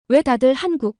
왜 다들 한국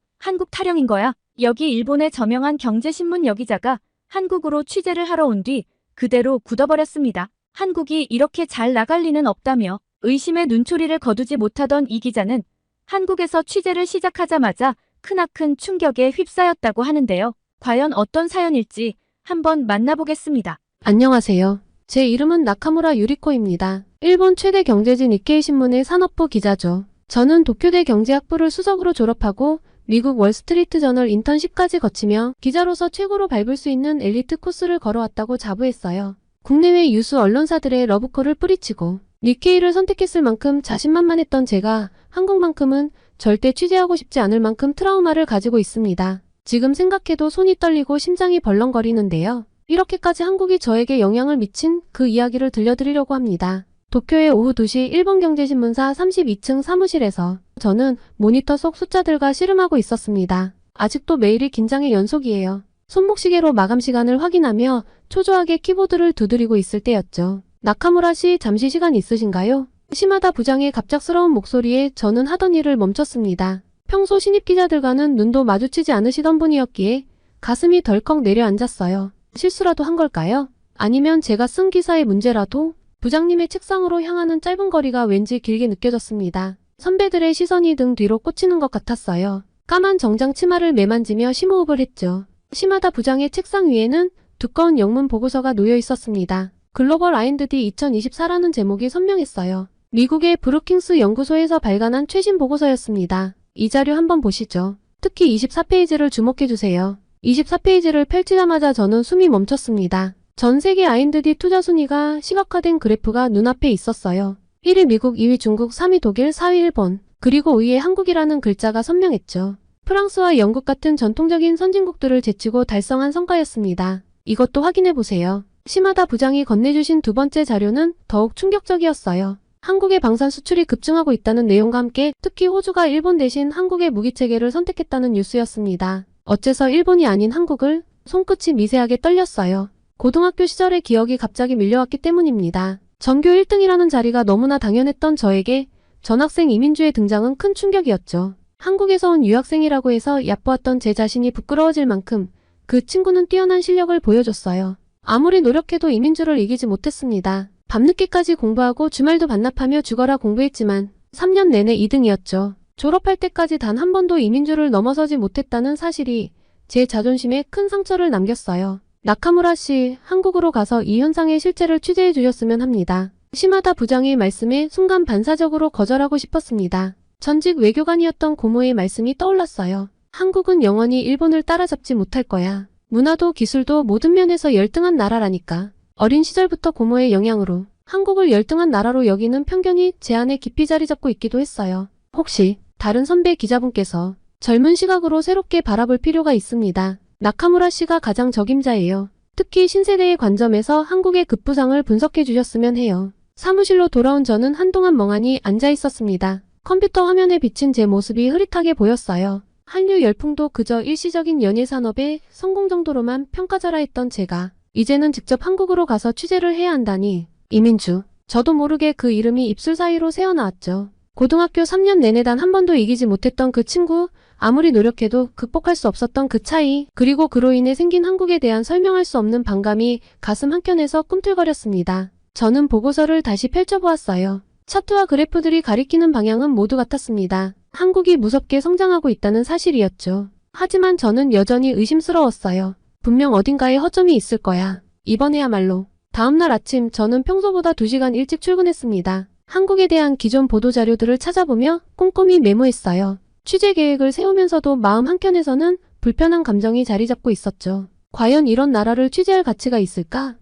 타령인 거야? 여기 일본의 저명한 경제신문 여기자가 한국으로 취재를 하러 온 뒤 그대로 굳어버렸습니다. 한국이 이렇게 잘 나갈 리는 없다며 의심의 눈초리를 거두지 못하던 이 기자는 한국에서 취재를 시작하자마자 크나큰 충격에 휩싸였다고 하는데요. 과연 어떤 사연일지 한번 만나보겠습니다. 안녕하세요. 제 이름은 나카무라 유리코입니다. 일본 최대 경제지 니케이 신문의 산업부 기자죠. 저는 도쿄대 경제학부를 수석으로 졸업하고 미국 월스트리트 저널 인턴십까지 거치며 기자로서 최고로 밟을 수 있는 엘리트 코스를 걸어왔다고 자부했어요. 국내외 유수 언론사들의 러브콜을 뿌리치고 니케이를 선택했을 만큼 자신만만했던 제가 한국만큼은 절대 취재하고 싶지 않을 만큼 트라우마를 가지고 있습니다. 지금 생각해도 손이 떨리고 심장이 벌렁거리는데요. 이렇게까지 한국이 저에게 영향을 미친 그 이야기를 들려드리려고 합니다. 도쿄의 오후 2시 일본경제신문사 32층 사무실에서 저는 모니터 속 숫자들과 씨름하고 있었습니다. 아직도 매일이 긴장의 연속이에요. 손목시계로 마감 시간을 확인하며 초조하게 키보드를 두드리고 있을 때였죠. 나카무라 씨, 잠시 시간 있으신가요? 시마다 부장의 갑작스러운 목소리에 저는 하던 일을 멈췄습니다. 평소 신입 기자들과는 눈도 마주치지 않으시던 분이었기에 가슴이 덜컥 내려앉았어요. 실수라도 한 걸까요? 아니면 제가 쓴 기사의 문제라도? 부장님의 책상으로 향하는 짧은 거리가 왠지 길게 느껴졌습니다. 선배들의 시선이 등 뒤로 꽂히는 것 같았어요. 까만 정장 치마를 매만지며 심호흡을 했죠. 시마다 부장의 책상 위에는 두꺼운 영문 보고서가 놓여 있었습니다. 글로벌 R&D 2024라는 제목이 선명했어요. 미국의 브루킹스 연구소에서 발간한 최신 보고서였습니다. 이 자료 한번 보시죠. 특히 24페이지를 주목해주세요. 24페이지를 펼치자마자 저는 숨이 멈췄습니다. 전 세계 R&D 투자 순위가 시각화된 그래프가 눈앞에 있었어요. 1위 미국, 2위 중국, 3위 독일, 4위 일본, 그리고 위에 한국이라는 글자가 선명했죠. 프랑스와 영국 같은 전통적인 선진국들을 제치고 달성한 성과였습니다. 이것도 확인해보세요. 시마다 부장이 건네주신 두 번째 자료는 더욱 충격적이었어요. 한국의 방산 수출이 급증하고 있다는 내용과 함께 특히 호주가 일본 대신 한국의 무기체계를 선택했다는 뉴스였습니다. 어째서 일본이 아닌 한국을? 손끝이 미세하게 떨렸어요. 고등학교 시절의 기억이 갑자기 밀려왔기 때문입니다. 전교 1등이라는 자리가 너무나 당연했던 저에게 전학생 이민주의 등장은 큰 충격이었죠. 한국에서 온 유학생이라고 해서 얕보았던 제 자신이 부끄러워질 만큼 그 친구는 뛰어난 실력을 보여줬어요. 아무리 노력해도 이민주를 이기지 못했습니다. 밤늦게까지 공부하고 주말도 반납하며 죽어라 공부했지만 3년 내내 2등이었죠. 졸업할 때까지 단 한 번도 이민주를 넘어서지 못했다는 사실이 제 자존심에 큰 상처를 남겼어요. 나카무라 씨, 한국으로 가서 이 현상의 실체를 취재해 주셨으면 합니다. 시마다 부장의 말씀에 순간 반사적으로 거절하고 싶었습니다. 전직 외교관이었던 고모의 말씀이 떠올랐어요. 한국은 영원히 일본을 따라잡지 못할 거야. 문화도 기술도 모든 면에서 열등한 나라라니까. 어린 시절부터 고모의 영향으로 한국을 열등한 나라로 여기는 편견이 제 안에 깊이 자리 잡고 있기도 했어요. 혹시 다른 선배 기자분께서 젊은 시각으로 새롭게 바라볼 필요가 있습니다. 나카무라 씨가 가장 적임자예요. 특히 신세대의 관점에서 한국의 급부상을 분석해 주셨으면 해요. 사무실로 돌아온 저는 한동안 멍하니 앉아 있었습니다. 컴퓨터 화면에 비친 제 모습이 흐릿하게 보였어요. 한류 열풍도 그저 일시적인 연예 산업의 성공 정도로만 평가절하했던 제가 이제는 직접 한국으로 가서 취재를 해야 한다니. 이민주. 저도 모르게 그 이름이 입술 사이로 새어나왔죠. 고등학교 3년 내내 단 한 번도 이기지 못했던 그 친구, 아무리 노력해도 극복할 수 없었던 그 차이, 그리고 그로 인해 생긴 한국에 대한 설명할 수 없는 반감이 가슴 한켠에서 꿈틀거렸습니다. 저는 보고서를 다시 펼쳐보았어요. 차트와 그래프들이 가리키는 방향은 모두 같았습니다. 한국이 무섭게 성장하고 있다는 사실이었죠. 하지만 저는 여전히 의심스러웠어요. 분명 어딘가에 허점이 있을 거야. 이번에야말로. 다음날 아침 저는 평소보다 2시간 일찍 출근했습니다. 한국에 대한 기존 보도자료들을 찾아보며 꼼꼼히 메모했어요. 취재 계획을 세우면서도 마음 한켠에서는 불편한 감정이 자리 잡고 있었죠. 과연 이런 나라를 취재할 가치가 있을까?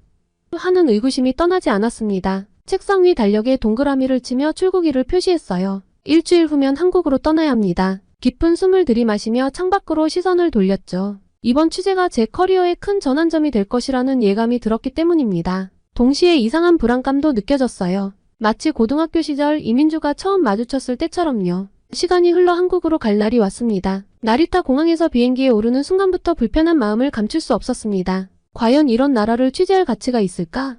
하는 의구심이 떠나지 않았습니다. 책상 위 달력에 동그라미를 치며 출국일을 표시했어요. 일주일 후면 한국으로 떠나야 합니다. 깊은 숨을 들이마시며 창밖으로 시선을 돌렸죠. 이번 취재가 제 커리어의 큰 전환점이 될 것이라는 예감이 들었기 때문입니다. 동시에 이상한 불안감도 느껴졌어요. 마치 고등학교 시절 이민주가 처음 마주쳤을 때처럼요. 시간이 흘러 한국으로 갈 날이 왔습니다. 나리타 공항에서 비행기에 오르는 순간부터 불편한 마음을 감출 수 없었습니다. 과연 이런 나라를 취재할 가치가 있을까?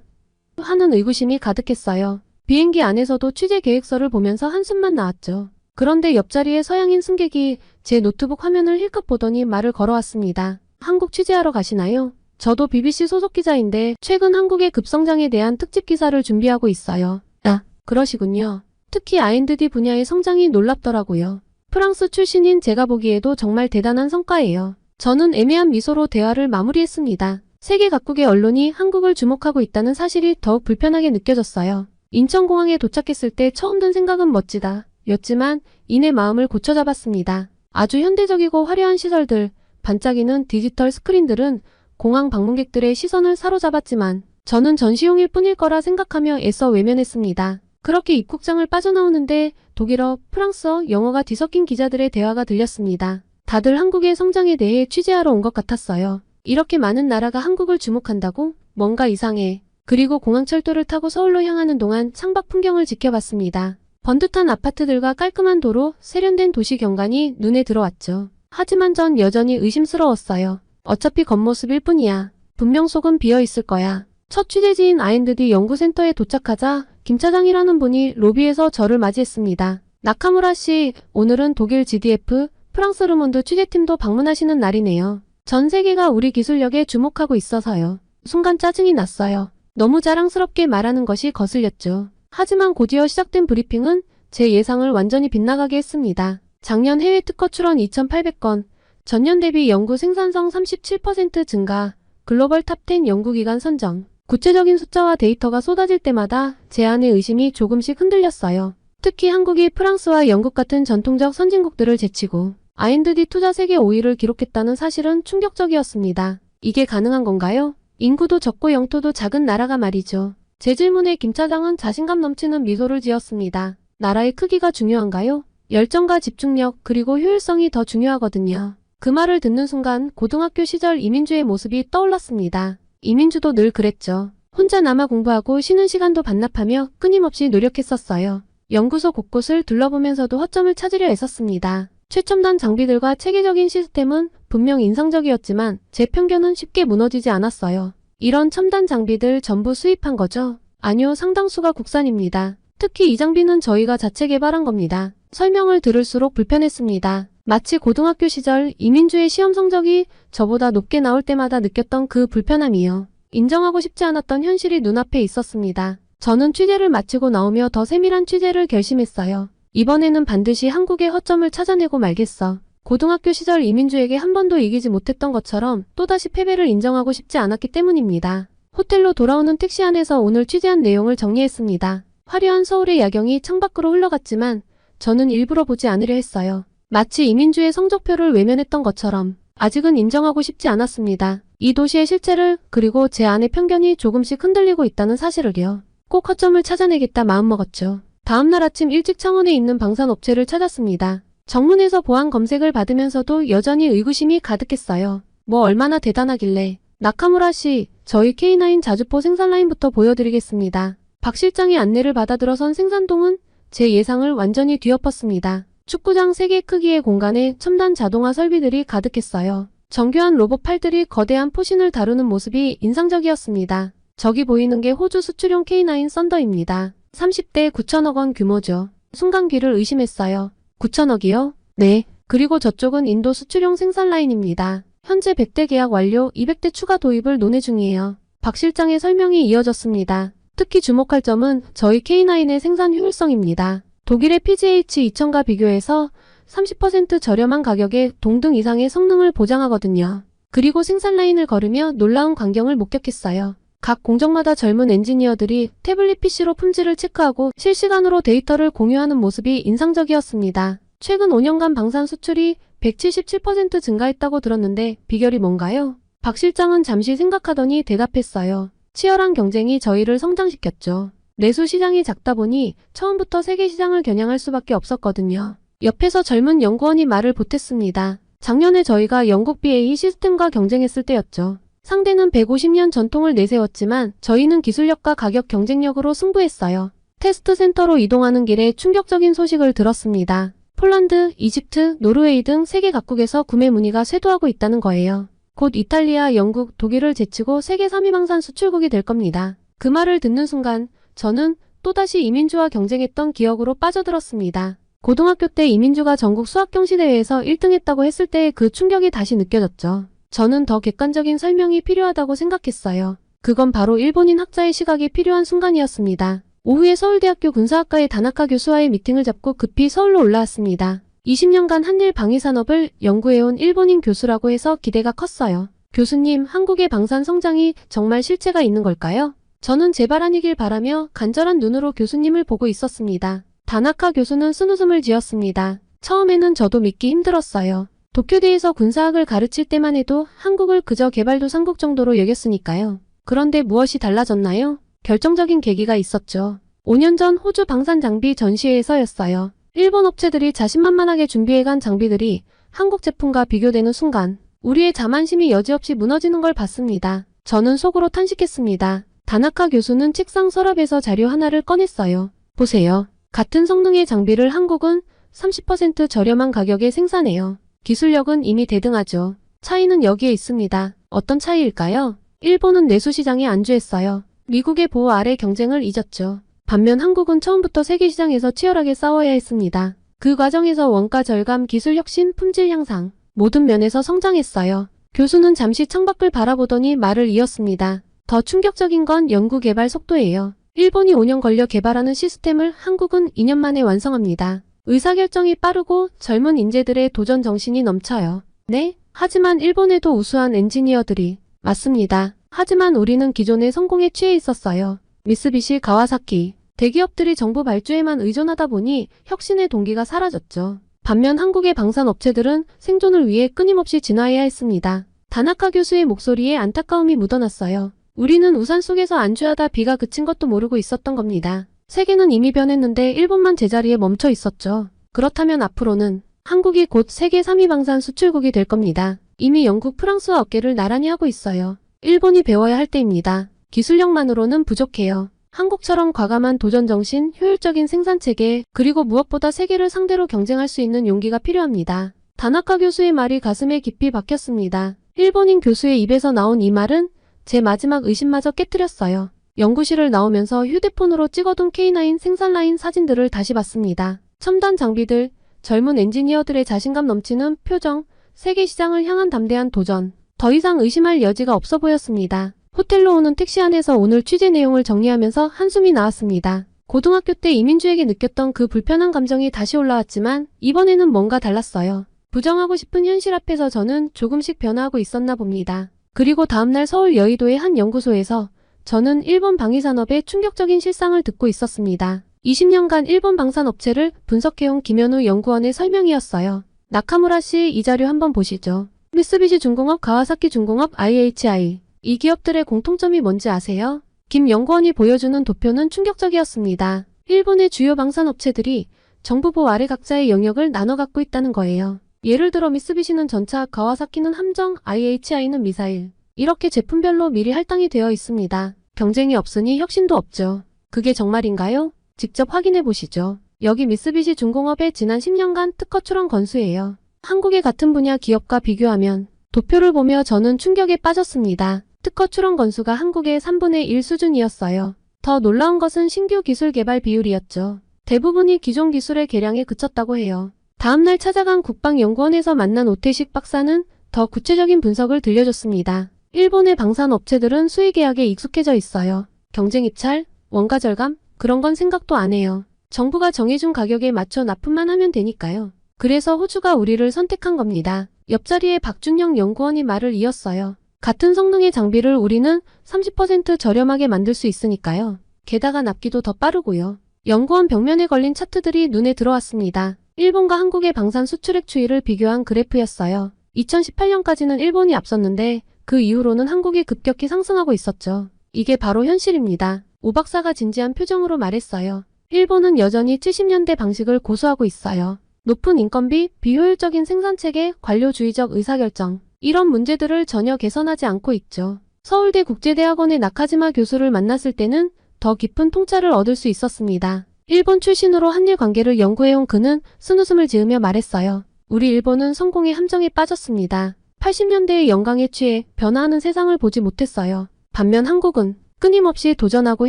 하는 의구심이 가득했어요. 비행기 안에서도 취재 계획서를 보면서 한숨만 나왔죠. 그런데 옆자리에 서양인 승객이 제 노트북 화면을 힐끗 보더니 말을 걸어왔습니다. 한국 취재하러 가시나요? 저도 BBC 소속 기자인데 최근 한국의 급성장에 대한 특집 기사를 준비하고 있어요. 아, 그러시군요. 특히 R&D 분야의 성장이 놀랍더라고요. 프랑스 출신인 제가 보기에도 정말 대단한 성과예요. 저는 애매한 미소로 대화를 마무리했습니다. 세계 각국의 언론이 한국을 주목하고 있다는 사실이 더욱 불편하게 느껴졌어요. 인천공항에 도착했을 때 처음 든 생각은 멋지다 였지만 이내 마음을 고쳐잡았습니다. 아주 현대적이고 화려한 시설들, 반짝이는 디지털 스크린들은 공항 방문객들의 시선을 사로잡았지만 저는 전시용일 뿐일 거라 생각하며 애써 외면했습니다. 그렇게 입국장을 빠져나오는데 독일어, 프랑스어, 영어가 뒤섞인 기자들의 대화가 들렸습니다. 다들 한국의 성장에 대해 취재하러 온 것 같았어요. 이렇게 많은 나라가 한국을 주목한다고? 뭔가 이상해. 그리고 공항철도를 타고 서울로 향하는 동안 창밖 풍경을 지켜봤습니다. 번듯한 아파트들과 깔끔한 도로, 세련된 도시 경관이 눈에 들어왔죠. 하지만 전 여전히 의심스러웠어요. 어차피 겉모습일 뿐이야. 분명 속은 비어있을 거야. 첫 취재지인 R&D 연구센터에 도착하자 김 차장이라는 분이 로비에서 저를 맞이했습니다. 나카무라 씨, 오늘은 독일 GDF, 프랑스 르몬드 취재팀도 방문하시는 날이네요. 전 세계가 우리 기술력에 주목하고 있어서요. 순간 짜증이 났어요. 너무 자랑스럽게 말하는 것이 거슬렸죠. 하지만 곧이어 시작된 브리핑은 제 예상을 완전히 빗나가게 했습니다. 작년 해외 특허 출원 2,800건, 전년 대비 연구 생산성 37% 증가, 글로벌 탑10 연구기관 선정. 구체적인 숫자와 데이터가 쏟아질 때마다 제 안의 의심이 조금씩 흔들렸어요. 특히 한국이 프랑스와 영국 같은 전통적 선진국들을 제치고 R&D 투자 세계 5위를 기록했다는 사실은 충격적이었습니다. 이게 가능한 건가요? 인구도 적고 영토도 작은 나라가 말이죠. 제 질문에 김 차장은 자신감 넘치는 미소를 지었습니다. 나라의 크기가 중요한가요? 열정과 집중력 그리고 효율성이 더 중요하거든요. 그 말을 듣는 순간 고등학교 시절 이민주의 모습이 떠올랐습니다. 이민주도 늘 그랬죠. 혼자 남아 공부하고 쉬는 시간도 반납하며 끊임없이 노력했었어요. 연구소 곳곳을 둘러보면서도 허점을 찾으려 애썼습니다. 최첨단 장비들과 체계적인 시스템은 분명 인상적이었지만 제 편견은 쉽게 무너지지 않았어요. 이런 첨단 장비들 전부 수입한 거죠? 아니요, 상당수가 국산입니다. 특히 이 장비는 저희가 자체 개발한 겁니다. 설명을 들을수록 불편했습니다. 마치 고등학교 시절 이민주의 시험 성적이 저보다 높게 나올 때마다 느꼈던 그 불편함이요. 인정하고 싶지 않았던 현실이 눈앞에 있었습니다. 저는 취재를 마치고 나오며 더 세밀한 취재를 결심했어요. 이번에는 반드시 한국의 허점을 찾아내고 말겠어. 고등학교 시절 이민주에게 한 번도 이기지 못했던 것처럼 또다시 패배를 인정하고 싶지 않았기 때문입니다. 호텔로 돌아오는 택시 안에서 오늘 취재한 내용을 정리했습니다. 화려한 서울의 야경이 창밖으로 흘러갔지만 저는 일부러 보지 않으려 했어요. 마치 이민주의 성적표를 외면했던 것처럼 아직은 인정하고 싶지 않았습니다. 이 도시의 실체를 그리고 제 안의 편견이 조금씩 흔들리고 있다는 사실을요. 꼭 허점을 찾아내겠다 마음먹었죠. 다음날 아침 일찍 창원에 있는 방산업체를 찾았습니다. 정문에서 보안 검색을 받으면서도 여전히 의구심이 가득했어요. 뭐 얼마나 대단하길래. 나카무라 씨, 저희 K9 자주포 생산 라인부터 보여드리겠습니다. 박 실장의 안내를 받아 들어선 생산동은 제 예상을 완전히 뒤엎었습니다. 축구장 3개 크기의 공간에 첨단 자동화 설비들이 가득했어요. 정교한 로봇 팔들이 거대한 포신을 다루는 모습이 인상적이었습니다. 저기 보이는 게 호주 수출용 K9 썬더입니다. 30대 9천억 원 규모죠. 순간 귀를 의심했어요. 9천억이요? 네. 그리고 저쪽은 인도 수출용 생산 라인입니다. 현재 100대 계약 완료, 200대 추가 도입을 논의 중이에요. 박 실장의 설명이 이어졌습니다. 특히 주목할 점은 저희 K9의 생산 효율성입니다. 독일의 PGH2000과 비교해서 30% 저렴한 가격에 동등 이상의 성능을 보장하거든요. 그리고 생산 라인을 걸으며 놀라운 광경을 목격했어요. 각 공정마다 젊은 엔지니어들이 태블릿 PC로 품질을 체크하고 실시간으로 데이터를 공유하는 모습이 인상적이었습니다. 최근 5년간 방산 수출이 177% 증가했다고 들었는데 비결이 뭔가요? 박 실장은 잠시 생각하더니 대답했어요. 치열한 경쟁이 저희를 성장시켰죠. 내수 시장이 작다 보니 처음부터 세계 시장을 겨냥할 수밖에 없었거든요. 옆에서 젊은 연구원이 말을 보탰습니다. 작년에 저희가 영국 BAE 시스템과 경쟁했을 때였죠. 상대는 150년 전통을 내세웠지만 저희는 기술력과 가격 경쟁력으로 승부했어요. 테스트 센터로 이동하는 길에 충격적인 소식을 들었습니다. 폴란드, 이집트, 노르웨이 등 세계 각국에서 구매 문의가 쇄도하고 있다는 거예요. 곧 이탈리아, 영국, 독일을 제치고 세계 3위 방산 수출국이 될 겁니다. 그 말을 듣는 순간 저는 또다시 이민주와 경쟁했던 기억으로 빠져들었습니다. 고등학교 때 이민주가 전국 수학경시대회에서 1등했다고 했을 때의 그 충격이 다시 느껴졌죠. 저는 더 객관적인 설명이 필요하다고 생각했어요. 그건 바로 일본인 학자의 시각이 필요한 순간이었습니다. 오후에 서울대학교 군사학과의 다나카 교수와의 미팅을 잡고 급히 서울로 올라왔습니다. 20년간 한일 방위산업을 연구해온 일본인 교수라고 해서 기대가 컸어요. 교수님, 한국의 방산 성장이 정말 실체가 있는 걸까요? 저는 제발 아니길 바라며 간절한 눈으로 교수님을 보고 있었습니다. 다나카 교수는 쓴웃음을 지었습니다. 처음에는 저도 믿기 힘들었어요. 도쿄대에서 군사학을 가르칠 때만 해도 한국을 그저 개발도상국 정도로 여겼으니까요. 그런데 무엇이 달라졌나요? 결정적인 계기가 있었죠. 5년 전 호주 방산 장비 전시회에서였어요. 일본 업체들이 자신만만하게 준비해간 장비들이 한국 제품과 비교되는 순간 우리의 자만심이 여지없이 무너지는 걸 봤습니다. 저는 속으로 탄식했습니다. 다나카 교수는 책상 서랍에서 자료 하나를 꺼냈어요. 보세요. 같은 성능의 장비를 한국은 30% 저렴한 가격에 생산해요. 기술력은 이미 대등하죠. 차이는 여기에 있습니다. 어떤 차이일까요? 일본은 내수 시장에 안주했어요. 미국의 보호 아래 경쟁을 잊었죠. 반면 한국은 처음부터 세계 시장에서 치열하게 싸워야 했습니다. 그 과정에서 원가 절감, 기술 혁신, 품질 향상, 모든 면에서 성장했어요. 교수는 잠시 창밖을 바라보더니 말을 이었습니다. 더 충격적인 건 연구 개발 속도예요. 일본이 5년 걸려 개발하는 시스템을 한국은 2년 만에 완성합니다. 의사결정이 빠르고 젊은 인재들의 도전 정신이 넘쳐요. 네? 하지만 일본에도 우수한 엔지니어들이. 맞습니다. 하지만 우리는 기존의 성공에 취해 있었어요. 미쓰비시, 가와사키. 대기업들이 정부 발주에만 의존하다 보니 혁신의 동기가 사라졌죠. 반면 한국의 방산업체들은 생존을 위해 끊임없이 진화해야 했습니다. 다나카 교수의 목소리에 안타까움이 묻어났어요. 우리는 우산 속에서 안주하다 비가 그친 것도 모르고 있었던 겁니다. 세계는 이미 변했는데 일본만 제자리에 멈춰 있었죠. 그렇다면 앞으로는 한국이 곧 세계 3위 방산 수출국이 될 겁니다. 이미 영국, 프랑스와 어깨를 나란히 하고 있어요. 일본이 배워야 할 때입니다. 기술력만으로는 부족해요. 한국처럼 과감한 도전정신, 효율적인 생산체계, 그리고 무엇보다 세계를 상대로 경쟁할 수 있는 용기가 필요합니다. 다나카 교수의 말이 가슴에 깊이 박혔습니다. 일본인 교수의 입에서 나온 이 말은 제 마지막 의심마저 깨뜨렸어요. 연구실을 나오면서 휴대폰으로 찍어둔 K9 생산라인 사진들을 다시 봤습니다. 첨단 장비들, 젊은 엔지니어들의 자신감 넘치는 표정, 세계 시장을 향한 담대한 도전. 더 이상 의심할 여지가 없어 보였습니다. 호텔로 오는 택시 안에서 오늘 취재 내용을 정리하면서 한숨이 나왔습니다. 고등학교 때 이민주에게 느꼈던 그 불편한 감정이 다시 올라왔지만 이번에는 뭔가 달랐어요. 부정하고 싶은 현실 앞에서 저는 조금씩 변화하고 있었나 봅니다. 그리고 다음날 서울 여의도의 한 연구소에서 저는 일본 방위산업의 충격적인 실상을 듣고 있었습니다. 20년간 일본 방산업체를 분석해온 김현우 연구원의 설명이었어요. 나카무라 씨, 이 자료 한번 보시죠. 미쓰비시 중공업, 가와사키 중공업, IHI. 이 기업들의 공통점이 뭔지 아세요? 김 연구원이 보여주는 도표는 충격적이었습니다. 일본의 주요 방산업체들이 정부 보호 아래 각자의 영역을 나눠 갖고 있다는 거예요. 예를 들어 미쓰비시는 전차, 가와사키는 함정, IHI는 미사일. 이렇게 제품별로 미리 할당이 되어 있습니다. 경쟁이 없으니 혁신도 없죠. 그게 정말인가요? 직접 확인해 보시죠. 여기 미쓰비시 중공업의 지난 10년간 특허 출원 건수예요. 한국의 같은 분야 기업과 비교하면 도표를 보며 저는 충격에 빠졌습니다. 특허 출원 건수가 한국의 3분의 1 수준이었어요. 더 놀라운 것은 신규 기술 개발 비율이었죠. 대부분이 기존 기술의 개량에 그쳤다고 해요. 다음날 찾아간 국방연구원에서 만난 오태식 박사는 더 구체적인 분석을 들려줬습니다. 일본의 방산업체들은 수의계약에 익숙해져 있어요. 경쟁 입찰, 원가 절감, 그런 건 생각도 안 해요. 정부가 정해준 가격에 맞춰 납품만 하면 되니까요. 그래서 호주가 우리를 선택한 겁니다. 옆자리에 박준영 연구원이 말을 이었어요. 같은 성능의 장비를 우리는 30% 저렴하게 만들 수 있으니까요. 게다가 납기도 더 빠르고요. 연구원 벽면에 걸린 차트들이 눈에 들어왔습니다. 일본과 한국의 방산 수출액 추이를 비교한 그래프였어요. 2018년까지는 일본이 앞섰는데 그 이후로는 한국이 급격히 상승하고 있었죠. 이게 바로 현실입니다. 오 박사가 진지한 표정으로 말했어요. 일본은 여전히 70년대 방식을 고수하고 있어요. 높은 인건비, 비효율적인 생산체계, 관료주의적 의사결정. 이런 문제들을 전혀 개선하지 않고 있죠. 서울대 국제대학원의 나카지마 교수를 만났을 때는 더 깊은 통찰을 얻을 수 있었습니다. 일본 출신으로 한일 관계를 연구해온 그는 쓴웃음을 지으며 말했어요. 우리 일본은 성공의 함정에 빠졌습니다. 80년대의 영광에 취해 변화하는 세상을 보지 못했어요. 반면 한국은 끊임없이 도전하고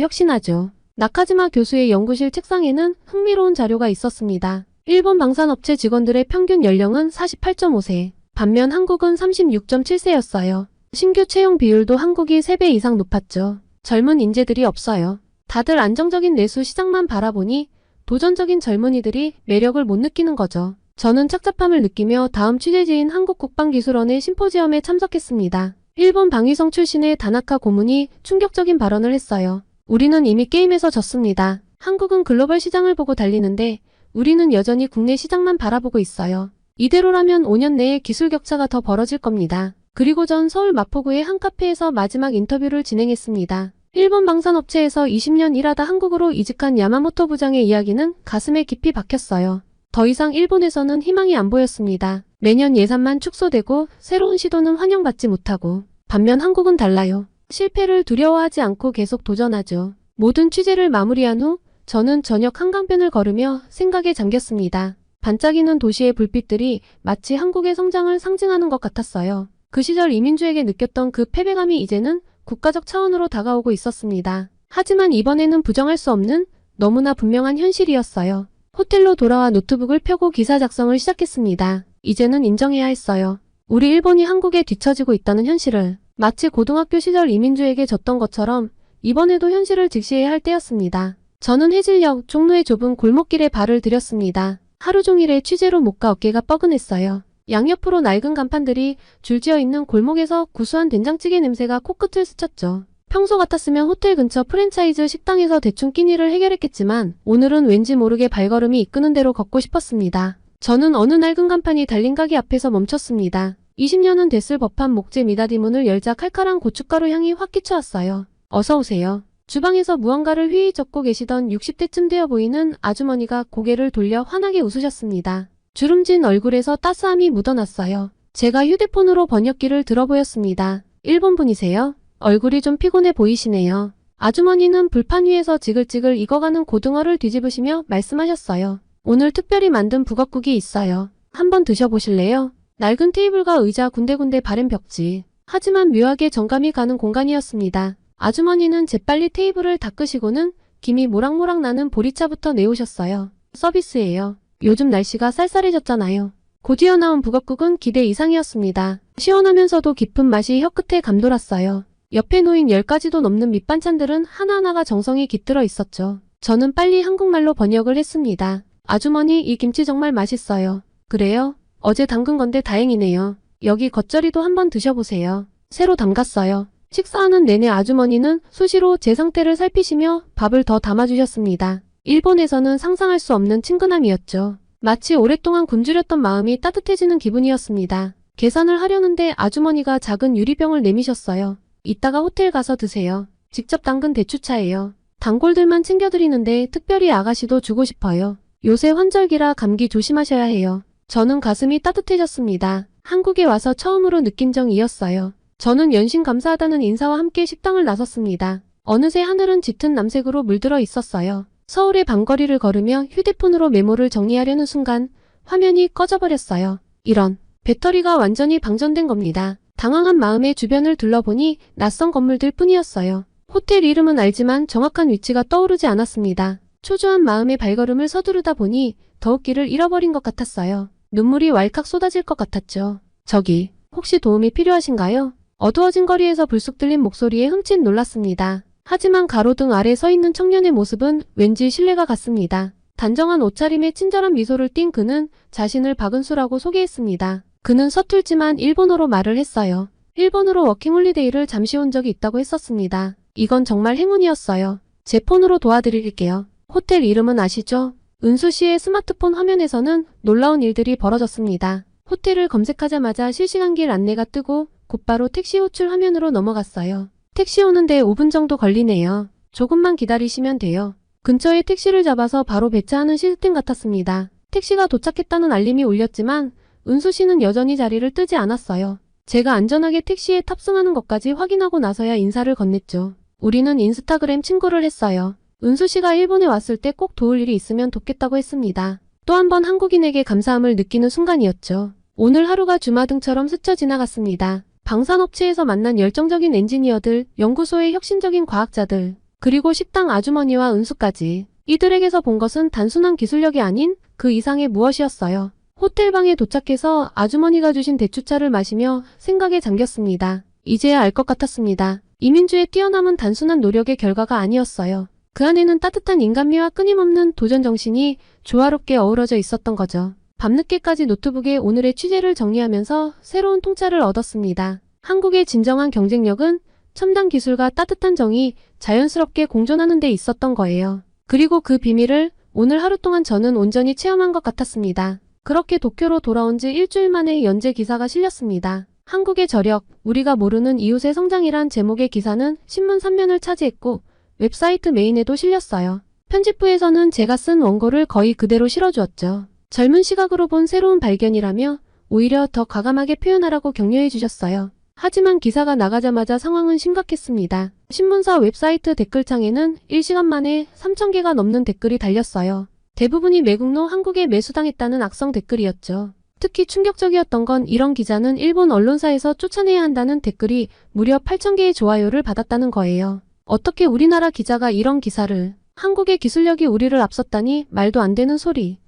혁신하죠. 나카지마 교수의 연구실 책상에는 흥미로운 자료가 있었습니다. 일본 방산업체 직원들의 평균 연령은 48.5세, 반면 한국은 36.7세였어요. 신규 채용 비율도 한국이 3배 이상 높았죠. 젊은 인재들이 없어요. 다들 안정적인 내수 시장만 바라보니 도전적인 젊은이들이 매력을 못 느끼는 거죠. 저는 착잡함을 느끼며 다음 취재지인 한국국방기술원의 심포지엄에 참석했습니다. 일본 방위성 출신의 다나카 고문이 충격적인 발언을 했어요. 우리는 이미 게임에서 졌습니다. 한국은 글로벌 시장을 보고 달리는데 우리는 여전히 국내 시장만 바라보고 있어요. 이대로라면 5년 내에 기술 격차가 더 벌어질 겁니다. 그리고 전 서울 마포구의 한 카페에서 마지막 인터뷰를 진행했습니다. 일본 방산업체에서 20년 일하다 한국으로 이직한 야마모토 부장의 이야기는 가슴에 깊이 박혔어요. 더 이상 일본에서는 희망이 안 보였습니다. 매년 예산만 축소되고 새로운 시도는 환영받지 못하고, 반면 한국은 달라요. 실패를 두려워하지 않고 계속 도전하죠. 모든 취재를 마무리한 후 저는 저녁 한강변을 걸으며 생각에 잠겼습니다. 반짝이는 도시의 불빛들이 마치 한국의 성장을 상징하는 것 같았어요. 그 시절 이민주에게 느꼈던 그 패배감이 이제는 국가적 차원으로 다가오고 있었습니다. 하지만 이번에는 부정할 수 없는 너무나 분명한 현실이었어요. 호텔로 돌아와 노트북을 펴고 기사 작성을 시작했습니다. 이제는 인정해야 했어요. 우리 일본이 한국에 뒤처지고 있다는 현실을. 마치 고등학교 시절 이민주에게 졌던 것처럼 이번에도 현실을 직시해야 할 때였습니다. 저는 해질녘 종로의 좁은 골목길에 발을 들였습니다. 하루 종일의 취재로 목과 어깨가 뻐근했어요. 양옆으로 낡은 간판들이 줄지어 있는 골목에서 구수한 된장찌개 냄새가 코끝을 스쳤죠. 평소 같았으면 호텔 근처 프랜차이즈 식당에서 대충 끼니를 해결했겠지만 오늘은 왠지 모르게 발걸음이 이끄는 대로 걷고 싶었습니다. 저는 어느 낡은 간판이 달린 가게 앞에서 멈췄습니다. 20년은 됐을 법한 목재 미닫이 문을 열자 칼칼한 고춧가루 향이 확 끼쳐왔어요. 어서 오세요. 주방에서 무언가를 휘휘 젓고 계시던 60대쯤 되어 보이는 아주머니가 고개를 돌려 환하게 웃으셨습니다. 주름진 얼굴에서 따스함이 묻어났어요. 제가 휴대폰으로 번역기를 들어보였습니다. 일본 분이세요? 얼굴이 좀 피곤해 보이시네요. 아주머니는 불판 위에서 지글지글 익어가는 고등어를 뒤집으시며 말씀하셨어요. 오늘 특별히 만든 북엇국이 있어요. 한번 드셔보실래요? 낡은 테이블과 의자 군데군데 바른 벽지. 하지만 묘하게 정감이 가는 공간이었습니다. 아주머니는 재빨리 테이블을 닦으시고는 김이 모락모락 나는 보리차부터 내오셨어요. 서비스예요. 요즘 날씨가 쌀쌀해졌잖아요. 곧이어 나온 북엇국은 기대 이상이었습니다. 시원하면서도 깊은 맛이 혀끝에 감돌았어요. 옆에 놓인 10가지도 넘는 밑반찬들은 하나하나가 정성이 깃들어 있었죠. 저는 빨리 한국말로 번역을 했습니다. 아주머니, 이 김치 정말 맛있어요. 그래요? 어제 담근 건데 다행이네요. 여기 겉절이도 한번 드셔보세요. 새로 담갔어요. 식사하는 내내 아주머니는 수시로 제 상태를 살피시며 밥을 더 담아주셨습니다. 일본에서는 상상할 수 없는 친근함이었죠. 마치 오랫동안 굶주렸던 마음이 따뜻해지는 기분이었습니다. 계산을 하려는데 아주머니가 작은 유리병을 내미셨어요. 이따가 호텔 가서 드세요. 직접 담근 대추차예요. 단골들만 챙겨드리는데 특별히 아가씨도 주고 싶어요. 요새 환절기라 감기 조심하셔야 해요. 저는 가슴이 따뜻해졌습니다. 한국에 와서 처음으로 느낀 정이었어요. 저는 연신 감사하다는 인사와 함께 식당을 나섰습니다. 어느새 하늘은 짙은 남색으로 물들어 있었어요. 서울의 밤거리를 걸으며 휴대폰으로 메모를 정리하려는 순간 화면이 꺼져버렸어요. 이런, 배터리가 완전히 방전된 겁니다. 당황한 마음에 주변을 둘러보니 낯선 건물들 뿐이었어요. 호텔 이름은 알지만 정확한 위치가 떠오르지 않았습니다. 초조한 마음의 발걸음을 서두르다 보니 더욱 길을 잃어버린 것 같았어요. 눈물이 왈칵 쏟아질 것 같았죠. 저기, 혹시 도움이 필요하신가요? 어두워진 거리에서 불쑥 들린 목소리에 흠칫 놀랐습니다. 하지만 가로등 아래 서 있는 청년의 모습은 왠지 신뢰가 갔습니다. 단정한 옷차림에 친절한 미소를 띤 그는 자신을 박은수라고 소개했습니다. 그는 서툴지만 일본어로 말을 했어요. 일본으로 워킹홀리데이를 잠시 온 적이 있다고 했었습니다. 이건 정말 행운이었어요. 제 폰으로 도와드릴게요. 호텔 이름은 아시죠? 은수 씨의 스마트폰 화면에서는 놀라운 일들이 벌어졌습니다. 호텔을 검색하자마자 실시간길 안내가 뜨고 곧바로 택시 호출 화면으로 넘어갔어요. 택시 오는데 5분 정도 걸리네요. 조금만 기다리시면 돼요. 근처에 택시를 잡아서 바로 배차하는 시스템 같았습니다. 택시가 도착했다는 알림이 울렸지만 은수 씨는 여전히 자리를 뜨지 않았어요. 제가 안전하게 택시에 탑승하는 것까지 확인하고 나서야 인사를 건넸죠. 우리는 인스타그램 친구를 했어요. 은수 씨가 일본에 왔을 때 꼭 도울 일이 있으면 돕겠다고 했습니다. 또 한 번 한국인에게 감사함을 느끼는 순간이었죠. 오늘 하루가 주마등처럼 스쳐 지나갔습니다. 방산업체에서 만난 열정적인 엔지니어들, 연구소의 혁신적인 과학자들, 그리고 식당 아주머니와 은수까지. 이들에게서 본 것은 단순한 기술력이 아닌 그 이상의 무엇이었어요. 호텔방에 도착해서 아주머니가 주신 대추차를 마시며 생각에 잠겼습니다. 이제야 알 것 같았습니다. 이민주의 뛰어남은 단순한 노력의 결과가 아니었어요. 그 안에는 따뜻한 인간미와 끊임없는 도전 정신이 조화롭게 어우러져 있었던 거죠. 밤늦게까지 노트북에 오늘의 취재를 정리하면서 새로운 통찰을 얻었습니다. 한국의 진정한 경쟁력은 첨단 기술과 따뜻한 정이 자연스럽게 공존하는 데 있었던 거예요. 그리고 그 비밀을 오늘 하루 동안 저는 온전히 체험한 것 같았습니다. 그렇게 도쿄로 돌아온 지 일주일 만에 연재 기사가 실렸습니다. 한국의 저력, 우리가 모르는 이웃의 성장이란 제목의 기사는 신문 3면을 차지했고 웹사이트 메인에도 실렸어요. 편집부에서는 제가 쓴 원고를 거의 그대로 실어주었죠. 젊은 시각으로 본 새로운 발견이라며 오히려 더 과감하게 표현하라고 격려해 주셨어요. 하지만 기사가 나가자마자 상황은 심각했습니다. 신문사 웹사이트 댓글창에는 1시간 만에 3,000개가 넘는 댓글이 달렸어요. 대부분이 매국노 한국에 매수당했다는 악성 댓글이었죠. 특히 충격적이었던 건 이런 기자는 일본 언론사에서 쫓아내야 한다는 댓글이 무려 8,000개의 좋아요를 받았다는 거예요. 어떻게 우리나라 기자가 이런 기사를, 한국의 기술력이 우리를 앞섰다니 말도 안 되는 소리.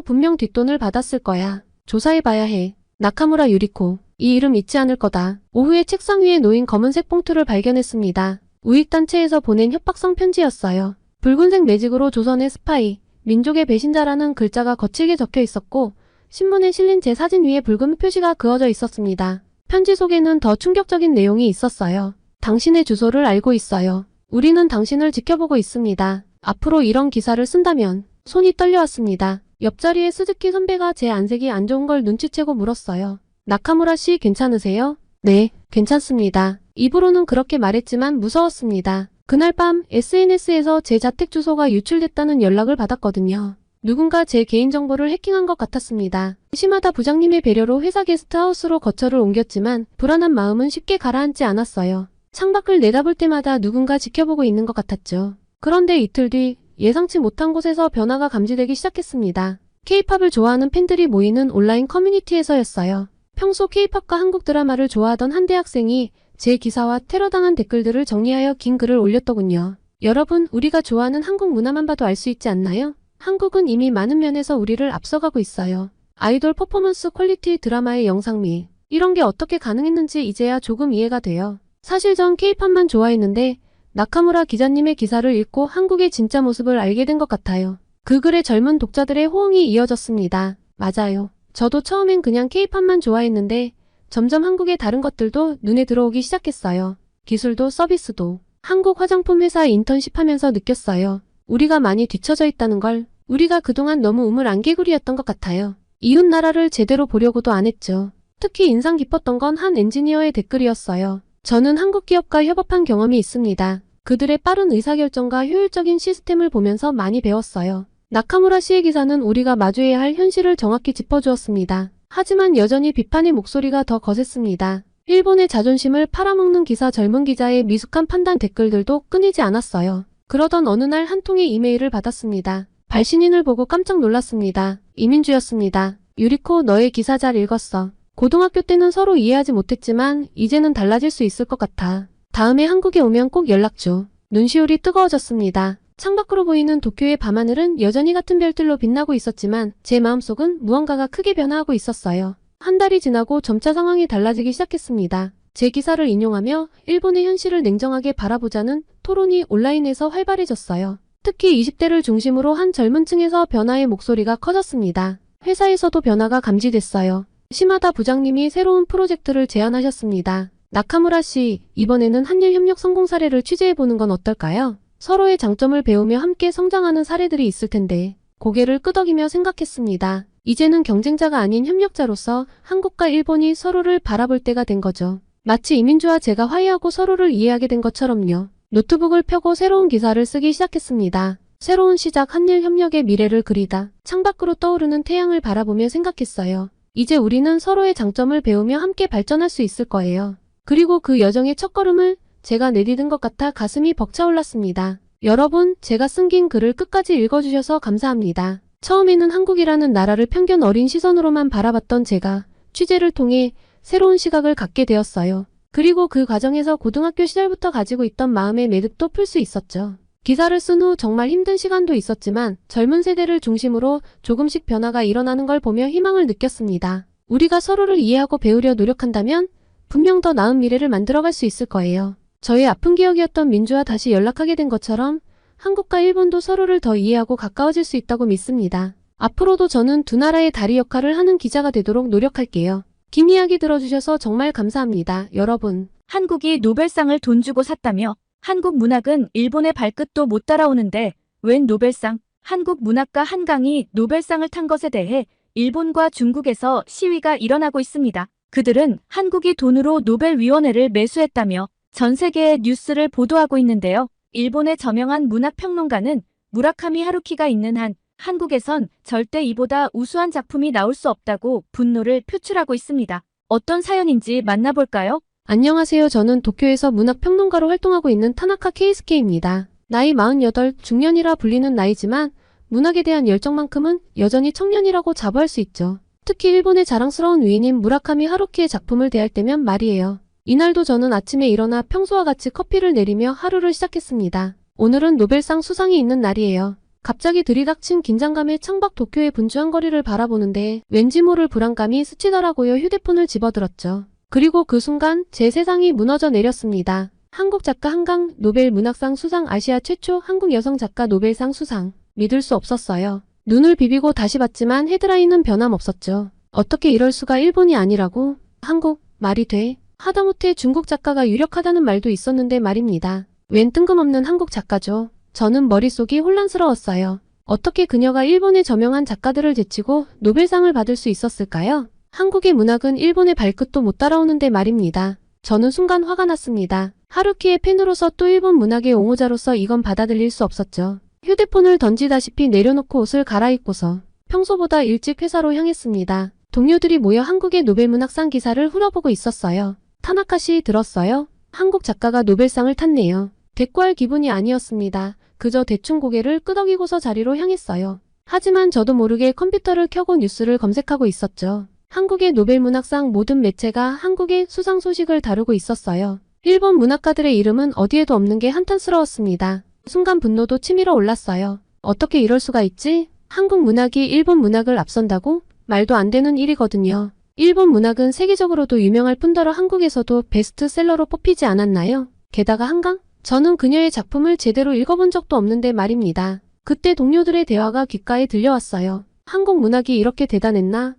분명 뒷돈을 받았을 거야. 조사해봐야 해. 나카무라 유리코. 이 이름 잊지 않을 거다. 오후에 책상 위에 놓인 검은색 봉투를 발견했습니다. 우익단체에서 보낸 협박성 편지였어요. 붉은색 매직으로 조선의 스파이, 민족의 배신자라는 글자가 거칠게 적혀 있었고 신문에 실린 제 사진 위에 붉은 표시가 그어져 있었습니다. 편지 속에는 더 충격적인 내용이 있었어요. 당신의 주소를 알고 있어요. 우리는 당신을 지켜보고 있습니다. 앞으로 이런 기사를 쓴다면. 손이 떨려왔습니다. 옆자리에 스즈키 선배가 제 안색이 안 좋은 걸 눈치채고 물었어요. 나카무라 씨 괜찮으세요? 네, 괜찮습니다. 입으로는 그렇게 말했지만 무서웠습니다. 그날 밤 SNS에서 제 자택 주소가 유출됐다는 연락을 받았거든요. 누군가 제 개인정보를 해킹한 것 같았습니다. 시마다 부장님의 배려로 회사 게스트하우스로 거처를 옮겼지만 불안한 마음은 쉽게 가라앉지 않았어요. 창밖을 내다볼 때마다 누군가 지켜보고 있는 것 같았죠. 그런데 이틀 뒤 예상치 못한 곳에서 변화가 감지되기 시작했습니다. K-팝을 좋아하는 팬들이 모이는 온라인 커뮤니티에서였어요. 평소 K-팝과 한국 드라마를 좋아하던 한 대학생이 제 기사와 테러당한 댓글들을 정리하여 긴 글을 올렸더군요. 여러분, 우리가 좋아하는 한국 문화만 봐도 알 수 있지 않나요? 한국은 이미 많은 면에서 우리를 앞서가고 있어요. 아이돌 퍼포먼스 퀄리티 드라마의 영상미. 이런 게 어떻게 가능했는지 이제야 조금 이해가 돼요. 사실 전 K-팝만 좋아했는데 나카무라 기자님의 기사를 읽고 한국의 진짜 모습을 알게 된 것 같아요. 그 글에 젊은 독자들의 호응이 이어졌습니다. 맞아요. 저도 처음엔 그냥 K-팝만 좋아했는데 점점 한국의 다른 것들도 눈에 들어오기 시작했어요. 기술도 서비스도. 한국 화장품 회사에 인턴십 하면서 느꼈어요. 우리가 많이 뒤처져 있다는 걸. 우리가 그동안 너무 우물안개구리였던 것 같아요. 이웃 나라를 제대로 보려고도 안 했죠. 특히 인상 깊었던 건 한 엔지니어의 댓글이었어요. 저는 한국 기업과 협업한 경험이 있습니다. 그들의 빠른 의사결정과 효율적인 시스템을 보면서 많이 배웠어요. 나카무라 씨의 기사는 우리가 마주해야 할 현실을 정확히 짚어주었습니다. 하지만 여전히 비판의 목소리가 더 거셌습니다. 일본의 자존심을 팔아먹는 기사 젊은 기자의 미숙한 판단 댓글들도 끊이지 않았어요. 그러던 어느 날 한 통의 이메일을 받았습니다. 발신인을 보고 깜짝 놀랐습니다. 이민주였습니다. 유리코, 너의 기사 잘 읽었어. 고등학교 때는 서로 이해하지 못했지만 이제는 달라질 수 있을 것 같아. 다음에 한국에 오면 꼭 연락 줘. 눈시울이 뜨거워졌습니다. 창밖으로 보이는 도쿄의 밤하늘은 여전히 같은 별들로 빛나고 있었지만 제 마음속은 무언가가 크게 변화하고 있었어요. 한 달이 지나고 점차 상황이 달라지기 시작했습니다. 제 기사를 인용하며 일본의 현실을 냉정하게 바라보자는 토론이 온라인에서 활발해졌어요. 특히 20대를 중심으로 한 젊은 층에서 변화의 목소리가 커졌습니다. 회사에서도 변화가 감지됐어요. 시마다 부장님이 새로운 프로젝트를 제안하셨습니다. 나카무라 씨, 이번에는 한일 협력 성공 사례를 취재해보는 건 어떨까요? 서로의 장점을 배우며 함께 성장하는 사례들이 있을 텐데. 고개를 끄덕이며 생각했습니다. 이제는 경쟁자가 아닌 협력자로서 한국과 일본이 서로를 바라볼 때가 된 거죠. 마치 이민주와 제가 화해하고 서로를 이해하게 된 것처럼요. 노트북을 펴고 새로운 기사를 쓰기 시작했습니다. 새로운 시작, 한일 협력의 미래를 그리다. 창밖으로 떠오르는 태양을 바라보며 생각했어요. 이제 우리는 서로의 장점을 배우며 함께 발전할 수 있을 거예요. 그리고 그 여정의 첫걸음을 제가 내디딘 것 같아 가슴이 벅차올랐습니다. 여러분, 제가 쓴 긴 글을 끝까지 읽어주셔서 감사합니다. 처음에는 한국이라는 나라를 편견 어린 시선으로만 바라봤던 제가 취재를 통해 새로운 시각을 갖게 되었어요. 그리고 그 과정에서 고등학교 시절부터 가지고 있던 마음의 매듭도 풀 수 있었죠. 기사를 쓴 후 정말 힘든 시간도 있었지만 젊은 세대를 중심으로 조금씩 변화가 일어나는 걸 보며 희망을 느꼈습니다. 우리가 서로를 이해하고 배우려 노력한다면 분명 더 나은 미래를 만들어갈 수 있을 거예요. 저의 아픈 기억이었던 민주와 다시 연락하게 된 것처럼 한국과 일본도 서로를 더 이해하고 가까워질 수 있다고 믿습니다. 앞으로도 저는 두 나라의 다리 역할을 하는 기자가 되도록 노력할게요. 긴 이야기 들어주셔서 정말 감사합니다. 여러분. 한국이 노벨상을 돈 주고 샀다며 한국 문학은 일본의 발끝도 못 따라오는데 웬 노벨상? 한국 문학가 한강이 노벨상을 탄 것에 대해 일본과 중국에서 시위가 일어나고 있습니다. 그들은 한국이 돈으로 노벨위원회를 매수했다며 전 세계의 뉴스를 보도하고 있는데요. 일본의 저명한 문학평론가는 무라카미 하루키가 있는 한 한국에선 절대 이보다 우수한 작품이 나올 수 없다고 분노를 표출하고 있습니다. 어떤 사연인지 만나볼까요? 안녕하세요. 저는 도쿄에서 문학평론가로 활동하고 있는 타나카 케이스케입니다. 나이 48, 중년이라 불리는 나이지만 문학에 대한 열정만큼은 여전히 청년이라고 자부할 수 있죠. 특히 일본의 자랑스러운 위인인 무라카미 하루키의 작품을 대할 때면 말이에요. 이날도 저는 아침에 일어나 평소와 같이 커피를 내리며 하루를 시작했습니다. 오늘은 노벨상 수상이 있는 날이에요. 갑자기 들이닥친 긴장감에 창밖 도쿄의 분주한 거리를 바라보는데 왠지 모를 불안감이 스치더라고요. 휴대폰을 집어들었죠. 그리고 그 순간 제 세상이 무너져 내렸습니다. 한국 작가 한강 노벨 문학상 수상, 아시아 최초 한국 여성 작가 노벨상 수상. 믿을 수 없었어요. 눈을 비비고 다시 봤지만 헤드라인은 변함없었죠. 어떻게 이럴 수가, 일본이 아니라고? 한국? 말이 돼? 하다못해 중국 작가가 유력하다는 말도 있었는데 말입니다. 웬 뜬금없는 한국 작가죠. 저는 머릿속이 혼란스러웠어요. 어떻게 그녀가 일본의 저명한 작가들을 제치고 노벨상을 받을 수 있었을까요? 한국의 문학은 일본의 발끝도 못 따라오는데 말입니다. 저는 순간 화가 났습니다. 하루키의 팬으로서 또 일본 문학의 옹호자로서 이건 받아들일 수 없었죠. 휴대폰을 던지다시피 내려놓고 옷을 갈아입고서 평소보다 일찍 회사로 향했습니다. 동료들이 모여 한국의 노벨문학상 기사를 훑어보고 있었어요. 타나카 씨 들었어요? 한국 작가가 노벨상을 탔네요. 대꾸할 기분이 아니었습니다. 그저 대충 고개를 끄덕이고서 자리로 향했어요. 하지만 저도 모르게 컴퓨터를 켜고 뉴스를 검색하고 있었죠. 한국의 노벨문학상 모든 매체가 한국의 수상 소식을 다루고 있었어요. 일본 문학가들의 이름은 어디에도 없는 게 한탄스러웠습니다. 순간 분노도 치밀어 올랐어요. 어떻게 이럴 수가 있지? 한국 문학이 일본 문학을 앞선다고? 말도 안 되는 일이거든요. 일본 문학은 세계적으로도 유명할 뿐더러 한국에서도 베스트셀러로 뽑히지 않았나요? 게다가 한강? 저는 그녀의 작품을 제대로 읽어본 적도 없는데 말입니다. 그때 동료들의 대화가 귓가에 들려왔어요. 한국 문학이 이렇게 대단했나?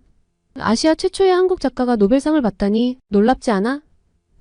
아시아 최초의 한국 작가가 노벨상을 받다니 놀랍지 않아?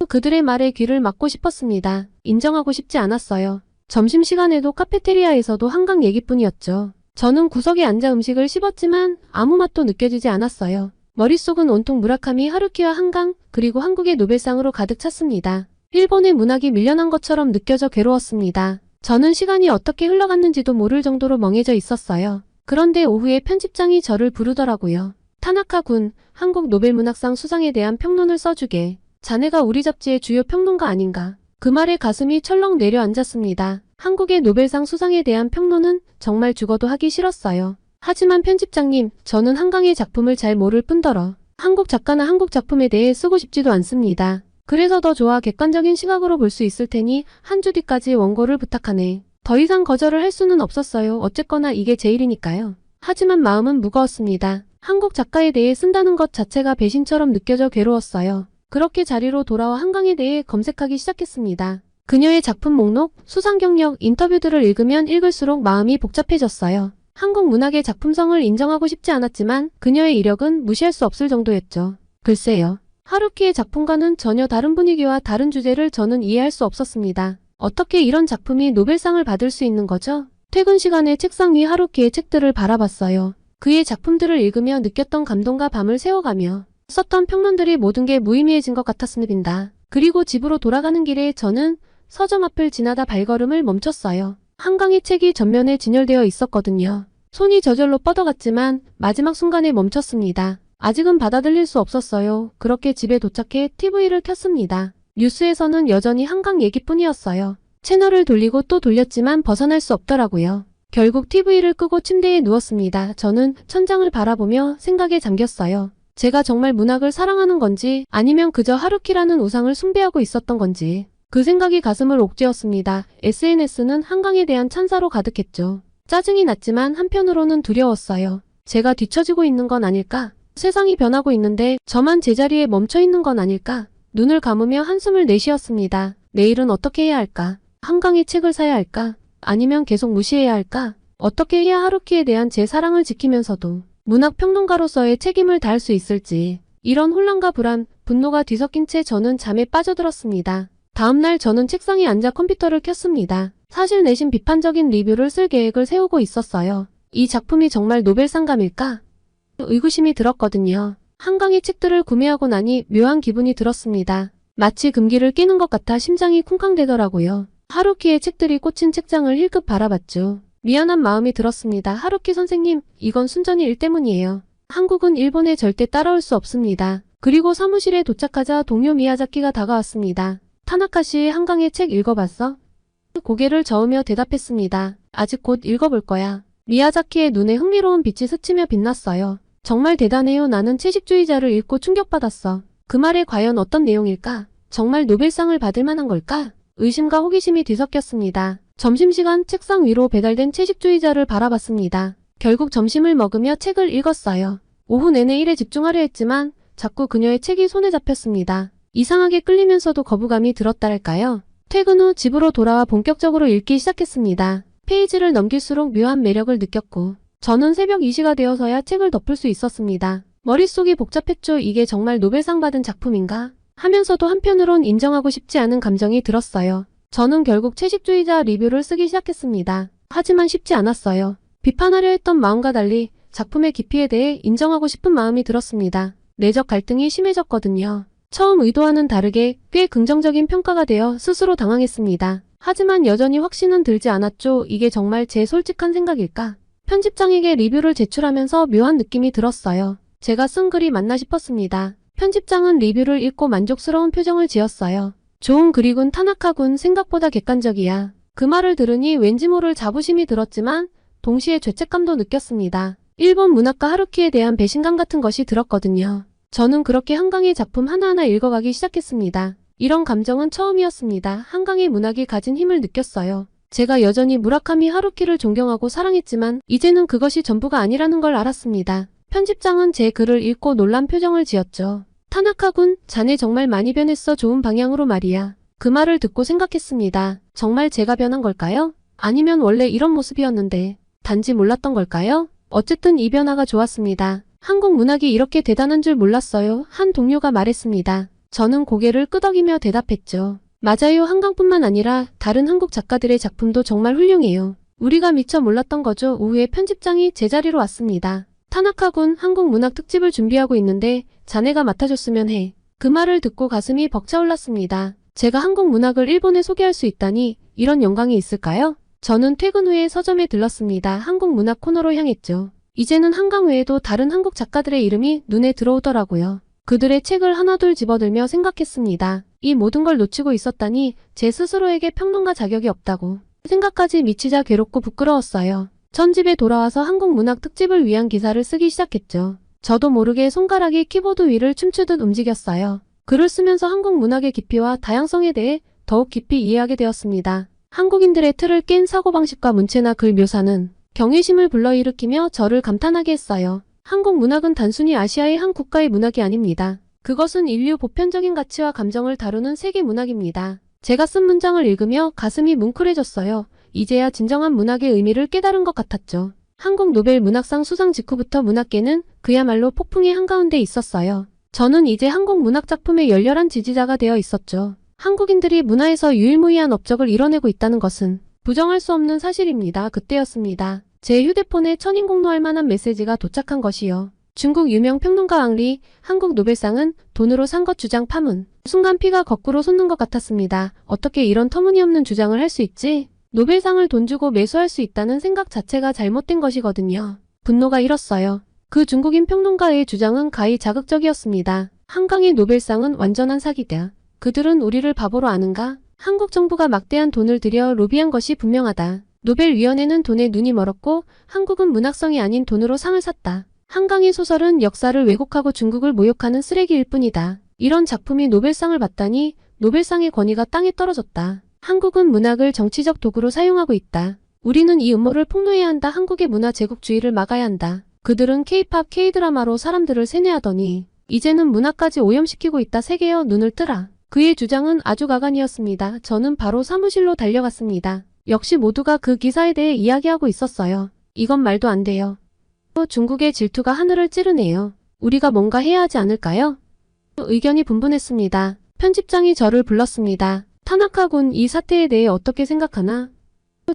그들의 말에 귀를 막고 싶었습니다. 인정하고 싶지 않았어요. 점심시간에도 카페테리아에서도 한강 얘기뿐이었죠. 저는 구석에 앉아 음식을 씹었지만 아무 맛도 느껴지지 않았어요. 머릿속은 온통 무라카미 하루키와 한강, 그리고 한국의 노벨상으로 가득 찼습니다. 일본의 문학이 밀려난 것처럼 느껴져 괴로웠습니다. 저는 시간이 어떻게 흘러갔는지도 모를 정도로 멍해져 있었어요. 그런데 오후에 편집장이 저를 부르더라고요. 타나카 군, 한국 노벨문학상 수상에 대한 평론을 써주게. 자네가 우리 잡지의 주요 평론가 아닌가. 그 말에 가슴이 철렁 내려앉았습니다. 한국의 노벨상 수상에 대한 평론은 정말 죽어도 하기 싫었어요. 하지만 편집장님, 저는 한강의 작품을 잘 모를 뿐더러 한국 작가나 한국 작품에 대해 쓰고 싶지도 않습니다. 그래서 더 좋아 객관적인 시각으로 볼 수 있을 테니 한 주 뒤까지 원고를 부탁하네. 더 이상 거절을 할 수는 없었어요. 어쨌거나 이게 제 일이니까요. 하지만 마음은 무거웠습니다. 한국 작가에 대해 쓴다는 것 자체가 배신처럼 느껴져 괴로웠어요. 그렇게 자리로 돌아와 한강에 대해 검색하기 시작했습니다. 그녀의 작품 목록, 수상 경력, 인터뷰들을 읽으면 읽을수록 마음이 복잡해졌어요. 한국 문학의 작품성을 인정하고 싶지 않았지만 그녀의 이력은 무시할 수 없을 정도였죠. 글쎄요. 하루키의 작품과는 전혀 다른 분위기와 다른 주제를 저는 이해할 수 없었습니다. 어떻게 이런 작품이 노벨상을 받을 수 있는 거죠? 퇴근 시간에 책상 위 하루키의 책들을 바라봤어요. 그의 작품들을 읽으며 느꼈던 감동과 밤을 새워가며 썼던 평론들이 모든 게 무의미해진 것 같았습니다. 그리고 집으로 돌아가는 길에 저는 서점 앞을 지나다 발걸음을 멈췄어요. 한강의 책이 전면에 진열되어 있었거든요. 손이 저절로 뻗어갔지만 마지막 순간에 멈췄습니다. 아직은 받아들일 수 없었어요. 그렇게 집에 도착해 TV를 켰습니다. 뉴스에서는 여전히 한강 얘기뿐이었어요. 채널을 돌리고 또 돌렸지만 벗어날 수 없더라고요. 결국 TV를 끄고 침대에 누웠습니다. 저는 천장을 바라보며 생각에 잠겼어요. 제가 정말 문학을 사랑하는 건지 아니면 그저 하루키라는 우상을 숭배하고 있었던 건지. 그 생각이 가슴을 옥죄었습니다. SNS는 한강에 대한 찬사로 가득했죠. 짜증이 났지만 한편으로는 두려웠어요. 제가 뒤처지고 있는 건 아닐까? 세상이 변하고 있는데 저만 제자리에 멈춰 있는 건 아닐까? 눈을 감으며 한숨을 내쉬었습니다. 내일은 어떻게 해야 할까? 한강에 책을 사야 할까? 아니면 계속 무시해야 할까? 어떻게 해야 하루키에 대한 제 사랑을 지키면서도 문학평론가로서의 책임을 다할 수 있을지. 이런 혼란과 불안, 분노가 뒤섞인 채 저는 잠에 빠져들었습니다. 다음날 저는 책상에 앉아 컴퓨터를 켰습니다. 사실 내심 비판적인 리뷰를 쓸 계획을 세우고 있었어요. 이 작품이 정말 노벨상감일까? 의구심이 들었거든요. 한강의 책들을 구매하고 나니 묘한 기분이 들었습니다. 마치 금기를 끼는 것 같아 심장이 쿵쾅대더라고요. 하루키의 책들이 꽂힌 책장을 힐끗 바라봤죠. 미안한 마음이 들었습니다. 하루키 선생님, 이건 순전히 일 때문이에요. 한국은 일본에 절대 따라올 수 없습니다. 그리고 사무실에 도착하자 동료 미야자키가 다가왔습니다. 타나카 씨의 한강의 책 읽어봤어? 고개를 저으며 대답했습니다. 아직 곧 읽어볼 거야. 미야자키의 눈에 흥미로운 빛이 스치며 빛났어요. 정말 대단해요. 나는 채식주의자를 읽고 충격받았어. 그 말에 과연 어떤 내용일까? 정말 노벨상을 받을 만한 걸까? 의심과 호기심이 뒤섞였습니다. 점심시간 책상 위로 배달된 채식주의자를 바라봤습니다. 결국 점심을 먹으며 책을 읽었어요. 오후 내내 일에 집중하려 했지만 자꾸 그녀의 책이 손에 잡혔습니다. 이상하게 끌리면서도 거부감이 들었달까요? 퇴근 후 집으로 돌아와 본격적으로 읽기 시작했습니다. 페이지를 넘길수록 묘한 매력을 느꼈고 저는 새벽 2시가 되어서야 책을 덮을 수 있었습니다. 머릿속이 복잡했죠. 이게 정말 노벨상 받은 작품인가? 하면서도 한편으론 인정하고 싶지 않은 감정이 들었어요. 저는 결국 채식주의자 리뷰를 쓰기 시작했습니다. 하지만 쉽지 않았어요. 비판하려 했던 마음과 달리 작품의 깊이에 대해 인정하고 싶은 마음이 들었습니다. 내적 갈등이 심해졌거든요. 처음 의도와는 다르게 꽤 긍정적인 평가가 되어 스스로 당황했습니다. 하지만 여전히 확신은 들지 않았죠. 이게 정말 제 솔직한 생각일까? 편집장에게 리뷰를 제출하면서 묘한 느낌이 들었어요. 제가 쓴 글이 맞나 싶었습니다. 편집장은 리뷰를 읽고 만족스러운 표정을 지었어요. 좋은 글이군. 타나카군. 생각보다 객관적이야. 그 말을 들으니 왠지 모를 자부심이 들었지만 동시에 죄책감도 느꼈습니다. 일본 문학가 하루키에 대한 배신감 같은 것이 들었거든요. 저는 그렇게 한강의 작품 하나하나 읽어가기 시작했습니다. 이런 감정은 처음이었습니다. 한강의 문학이 가진 힘을 느꼈어요. 제가 여전히 무라카미 하루키를 존경하고 사랑했지만 이제는 그것이 전부가 아니라는 걸 알았습니다. 편집장은 제 글을 읽고 놀란 표정을 지었죠. 타나카군, 자네 정말 많이 변했어. 좋은 방향으로 말이야. 그 말을 듣고 생각했습니다. 정말 제가 변한 걸까요? 아니면 원래 이런 모습이었는데 단지 몰랐던 걸까요? 어쨌든 이 변화가 좋았습니다. 한국 문학이 이렇게 대단한 줄 몰랐어요. 한 동료가 말했습니다. 저는 고개를 끄덕이며 대답했죠. 맞아요. 한강뿐만 아니라 다른 한국 작가들의 작품도 정말 훌륭해요. 우리가 미처 몰랐던 거죠. 오후에 편집장이 제자리로 왔습니다. 타나카군, 한국 문학 특집을 준비하고 있는데 자네가 맡아줬으면 해. 그 말을 듣고 가슴이 벅차올랐습니다. 제가 한국 문학을 일본에 소개할 수 있다니 이런 영광이 있을까요? 저는 퇴근 후에 서점에 들렀습니다. 한국 문학 코너로 향했죠. 이제는 한강 외에도 다른 한국 작가들의 이름이 눈에 들어오더라고요. 그들의 책을 하나둘 집어들며 생각했습니다. 이 모든 걸 놓치고 있었다니 제 스스로에게 평론가 자격이 없다고 생각까지 미치자 괴롭고 부끄러웠어요. 전 집에 돌아와서 한국 문학 특집을 위한 기사를 쓰기 시작했죠. 저도 모르게 손가락이 키보드 위를 춤추듯 움직였어요. 글을 쓰면서 한국 문학의 깊이와 다양성에 대해 더욱 깊이 이해하게 되었습니다. 한국인들의 틀을 깬 사고방식과 문체나 글 묘사는 경외심을 불러일으키며 저를 감탄하게 했어요. 한국 문학은 단순히 아시아의 한 국가의 문학이 아닙니다. 그것은 인류 보편적인 가치와 감정을 다루는 세계 문학입니다. 제가 쓴 문장을 읽으며 가슴이 뭉클해졌어요. 이제야 진정한 문학의 의미를 깨달은 것 같았죠. 한국 노벨 문학상 수상 직후부터 문학계는 그야말로 폭풍의 한가운데 있었어요. 저는 이제 한국 문학 작품의 열렬한 지지자가 되어 있었죠. 한국인들이 문화에서 유일무이한 업적을 이뤄내고 있다는 것은 부정할 수 없는 사실입니다. 그때였습니다. 제 휴대폰에 천인공노할 만한 메시지가 도착한 것이요. 중국 유명 평론가 앙리, 한국 노벨상은 돈으로 산 것 주장 파문. 순간 피가 거꾸로 솟는 것 같았습니다. 어떻게 이런 터무니없는 주장을 할 수 있지? 노벨상을 돈 주고 매수할 수 있다는 생각 자체가 잘못된 것이거든요. 분노가 일었어요. 그 중국인 평론가의 주장은 가히 자극적이었습니다. 한강의 노벨상은 완전한 사기다. 그들은 우리를 바보로 아는가? 한국 정부가 막대한 돈을 들여 로비한 것이 분명하다. 노벨위원회는 돈에 눈이 멀었고 한국은 문학성이 아닌 돈으로 상을 샀다. 한강의 소설은 역사를 왜곡하고 중국을 모욕하는 쓰레기일 뿐이다. 이런 작품이 노벨상을 받다니 노벨상의 권위가 땅에 떨어졌다. 한국은 문학을 정치적 도구로 사용하고 있다. 우리는 이 음모를 폭로해야 한다. 한국의 문화 제국주의를 막아야 한다. 그들은 K-팝, K-드라마로 사람들을 세뇌하더니 이제는 문화까지 오염시키고 있다. 세계여 눈을 뜨라. 그의 주장은 아주 가관이었습니다. 저는 바로 사무실로 달려갔습니다. 역시 모두가 그 기사에 대해 이야기하고 있었어요. 이건 말도 안 돼요. 중국의 질투가 하늘을 찌르네요. 우리가 뭔가 해야 하지 않을까요? 의견이 분분했습니다. 편집장이 저를 불렀습니다. 타나카-군 이 사태에 대해 어떻게 생각하나?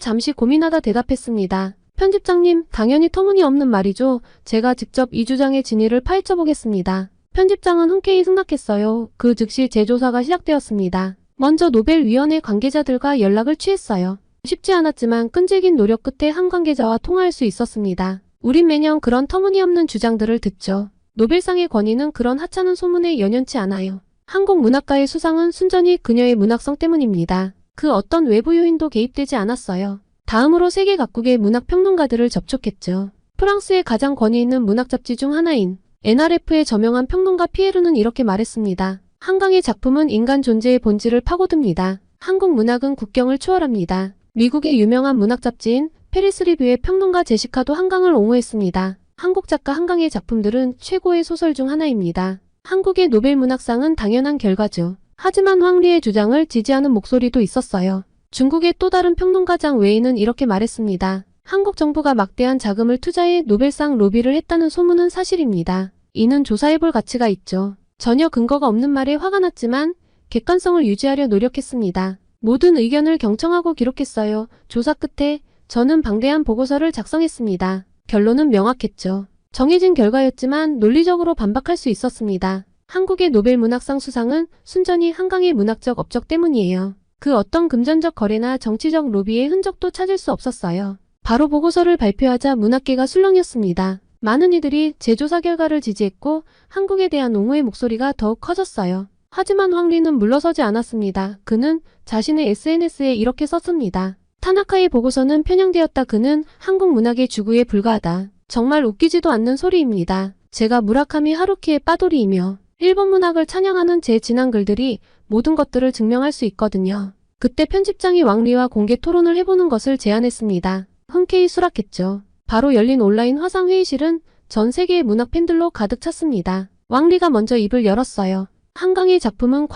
잠시 고민하다 대답했습니다. 편집장님, 당연히 터무니없는 말이죠. 제가 직접 이 주장의 진위를 파헤쳐 보겠습니다. 편집장은 흔쾌히 승낙했어요. 그 즉시 재조사가 시작되었습니다. 먼저 노벨위원회 관계자들과 연락을 취했어요. 쉽지 않았지만 끈질긴 노력 끝에 한 관계자와 통화할 수 있었습니다. 우린 매년 그런 터무니없는 주장들을 듣죠. 노벨상의 권위는 그런 하찮은 소문에 연연치 않아요. 한국 문학가의 수상은 순전히 그녀의 문학성 때문입니다. 그 어떤 외부 요인도 개입되지 않았어요. 다음으로 세계 각국의 문학평론가들을 접촉했죠. 프랑스의 가장 권위 있는 문학 잡지 중 하나인 NRF의 저명한 평론가 피에르는 이렇게 말했습니다. 한강의 작품은 인간 존재의 본질을 파고듭니다. 한국 문학은 국경을 초월합니다. 미국의 유명한 문학 잡지인 페리스 리뷰의 평론가 제시카도 한강을 옹호했습니다. 한국 작가 한강의 작품들은 최고의 소설 중 하나입니다. 한국의 노벨 문학상은 당연한 결과죠. 하지만 황리의 주장을 지지하는 목소리도 있었어요. 중국의 또 다른 평론가 장 웨이는 이렇게 말했습니다. 한국 정부가 막대한 자금을 투자해 노벨상 로비를 했다는 소문은 사실입니다. 이는 조사해볼 가치가 있죠. 전혀 근거가 없는 말에 화가 났지만 객관성을 유지하려 노력했습니다. 모든 의견을 경청하고 기록했어요. 조사 끝에 저는 방대한 보고서를 작성했습니다. 결론은 명확했죠. 정해진 결과였지만 논리적으로 반박할 수 있었습니다. 한국의 노벨 문학상 수상은 순전히 한강의 문학적 업적 때문이에요. 그 어떤 금전적 거래나 정치적 로비의 흔적도 찾을 수 없었어요. 바로 보고서를 발표하자 문학계가 술렁였습니다. 많은 이들이 재조사 결과를 지지했고 한국에 대한 옹호의 목소리가 더욱 커졌어요. 하지만 황리는 물러서지 않았습니다. 그는 자신의 SNS에 이렇게 썼습니다. 타나카의 보고서는 편향되었다. 그는 한국 문학의 주구에 불과하다. 정말 웃기지도 않는 소리입니다. 제가 무라카미 하루키의 빠돌이이며 일본 문학을 찬양하는 제 지난 글들이 모든 것들을 증명할 수 있거든요. 그때 편집장이 왕리와 공개 토론을 해보는 것을 제안했습니다. 흔쾌히 수락했죠. 바로 열린 온라인 화상 회의실은 전 세계의 문학 팬들로 가득 찼습니다. 왕리가 먼저 입을 열었어요. 한강의 작품은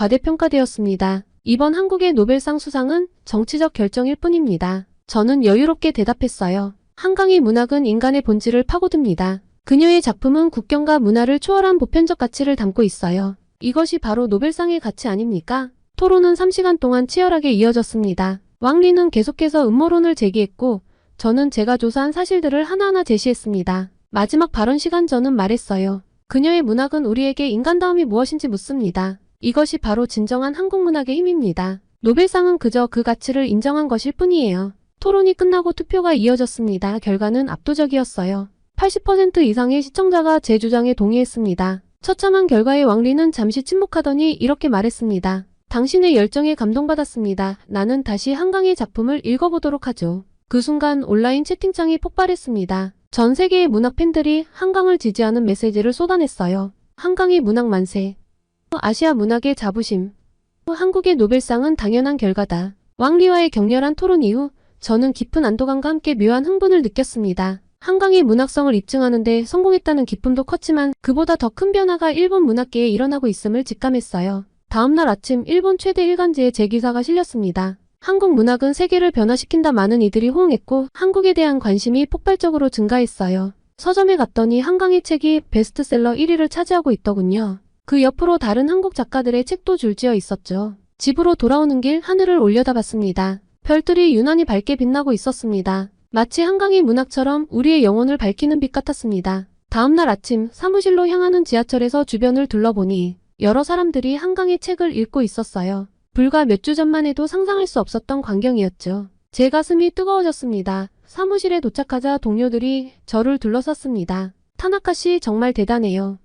과대평가되었습니다. 이번 한국의 노벨상 수상은 정치적 결정일 뿐입니다. 저는 여유롭게 대답했어요. 한강의 문학은 인간의 본질을 파고듭니다. 그녀의 작품은 국경과 문화를 초월한 보편적 가치를 담고 있어요. 이것이 바로 노벨상의 가치 아닙니까? 토론은 3시간 동안 치열하게 이어졌습니다. 왕리는 계속해서 음모론을 제기했고 저는 제가 조사한 사실들을 하나하나 제시했습니다. 마지막 발언 시간 저는 말했어요. 그녀의 문학은 우리에게 인간다움이 무엇인지 묻습니다. 이것이 바로 진정한 한국 문학의 힘입니다. 노벨상은 그저 그 가치를 인정한 것일 뿐이에요. 토론이 끝나고 투표가 이어졌습니다. 결과는 압도적이었어요. 80% 이상의 시청자가 제 주장에 동의했습니다. 처참한 결과에 왕리는 잠시 침묵하더니 이렇게 말했습니다. 당신의 열정에 감동받았습니다. 나는 다시 한강의 작품을 읽어보도록 하죠. 그 순간 온라인 채팅창이 폭발했습니다. 전 세계의 문학 팬들이 한강을 지지하는 메시지를 쏟아냈어요. 한강의 문학 만세. 아시아 문학의 자부심. 한국의 노벨상은 당연한 결과다. 왕리와의 격렬한 토론 이후 저는 깊은 안도감과 함께 묘한 흥분을 느꼈습니다. 한강의 문학성을 입증하는 데 성공했다는 기쁨도 컸지만 그보다 더 큰 변화가 일본 문학계에 일어나고 있음을 직감했어요. 다음날 아침 일본 최대 일간지에 제 기사가 실렸습니다. 한국 문학은 세계를 변화시킨다. 많은 이들이 호응했고 한국에 대한 관심이 폭발적으로 증가했어요. 서점에 갔더니 한강의 책이 베스트셀러 1위를 차지하고 있더군요. 그 옆으로 다른 한국 작가들의 책도 줄지어 있었죠. 집으로 돌아오는 길 하늘을 올려다봤습니다. 별들이 유난히 밝게 빛나고 있었습니다. 마치 한강의 문학처럼 우리의 영혼을 밝히는 빛 같았습니다. 다음날 아침 사무실로 향하는 지하철에서 주변을 둘러보니 여러 사람들이 한강의 책을 읽고 있었어요. 불과 몇 주 전만 해도 상상할 수 없었던 광경이었죠. 제 가슴이 뜨거워졌습니다. 사무실에 도착하자 동료들이 저를 둘러쌌습니다. 타나카 씨 정말 대단해요.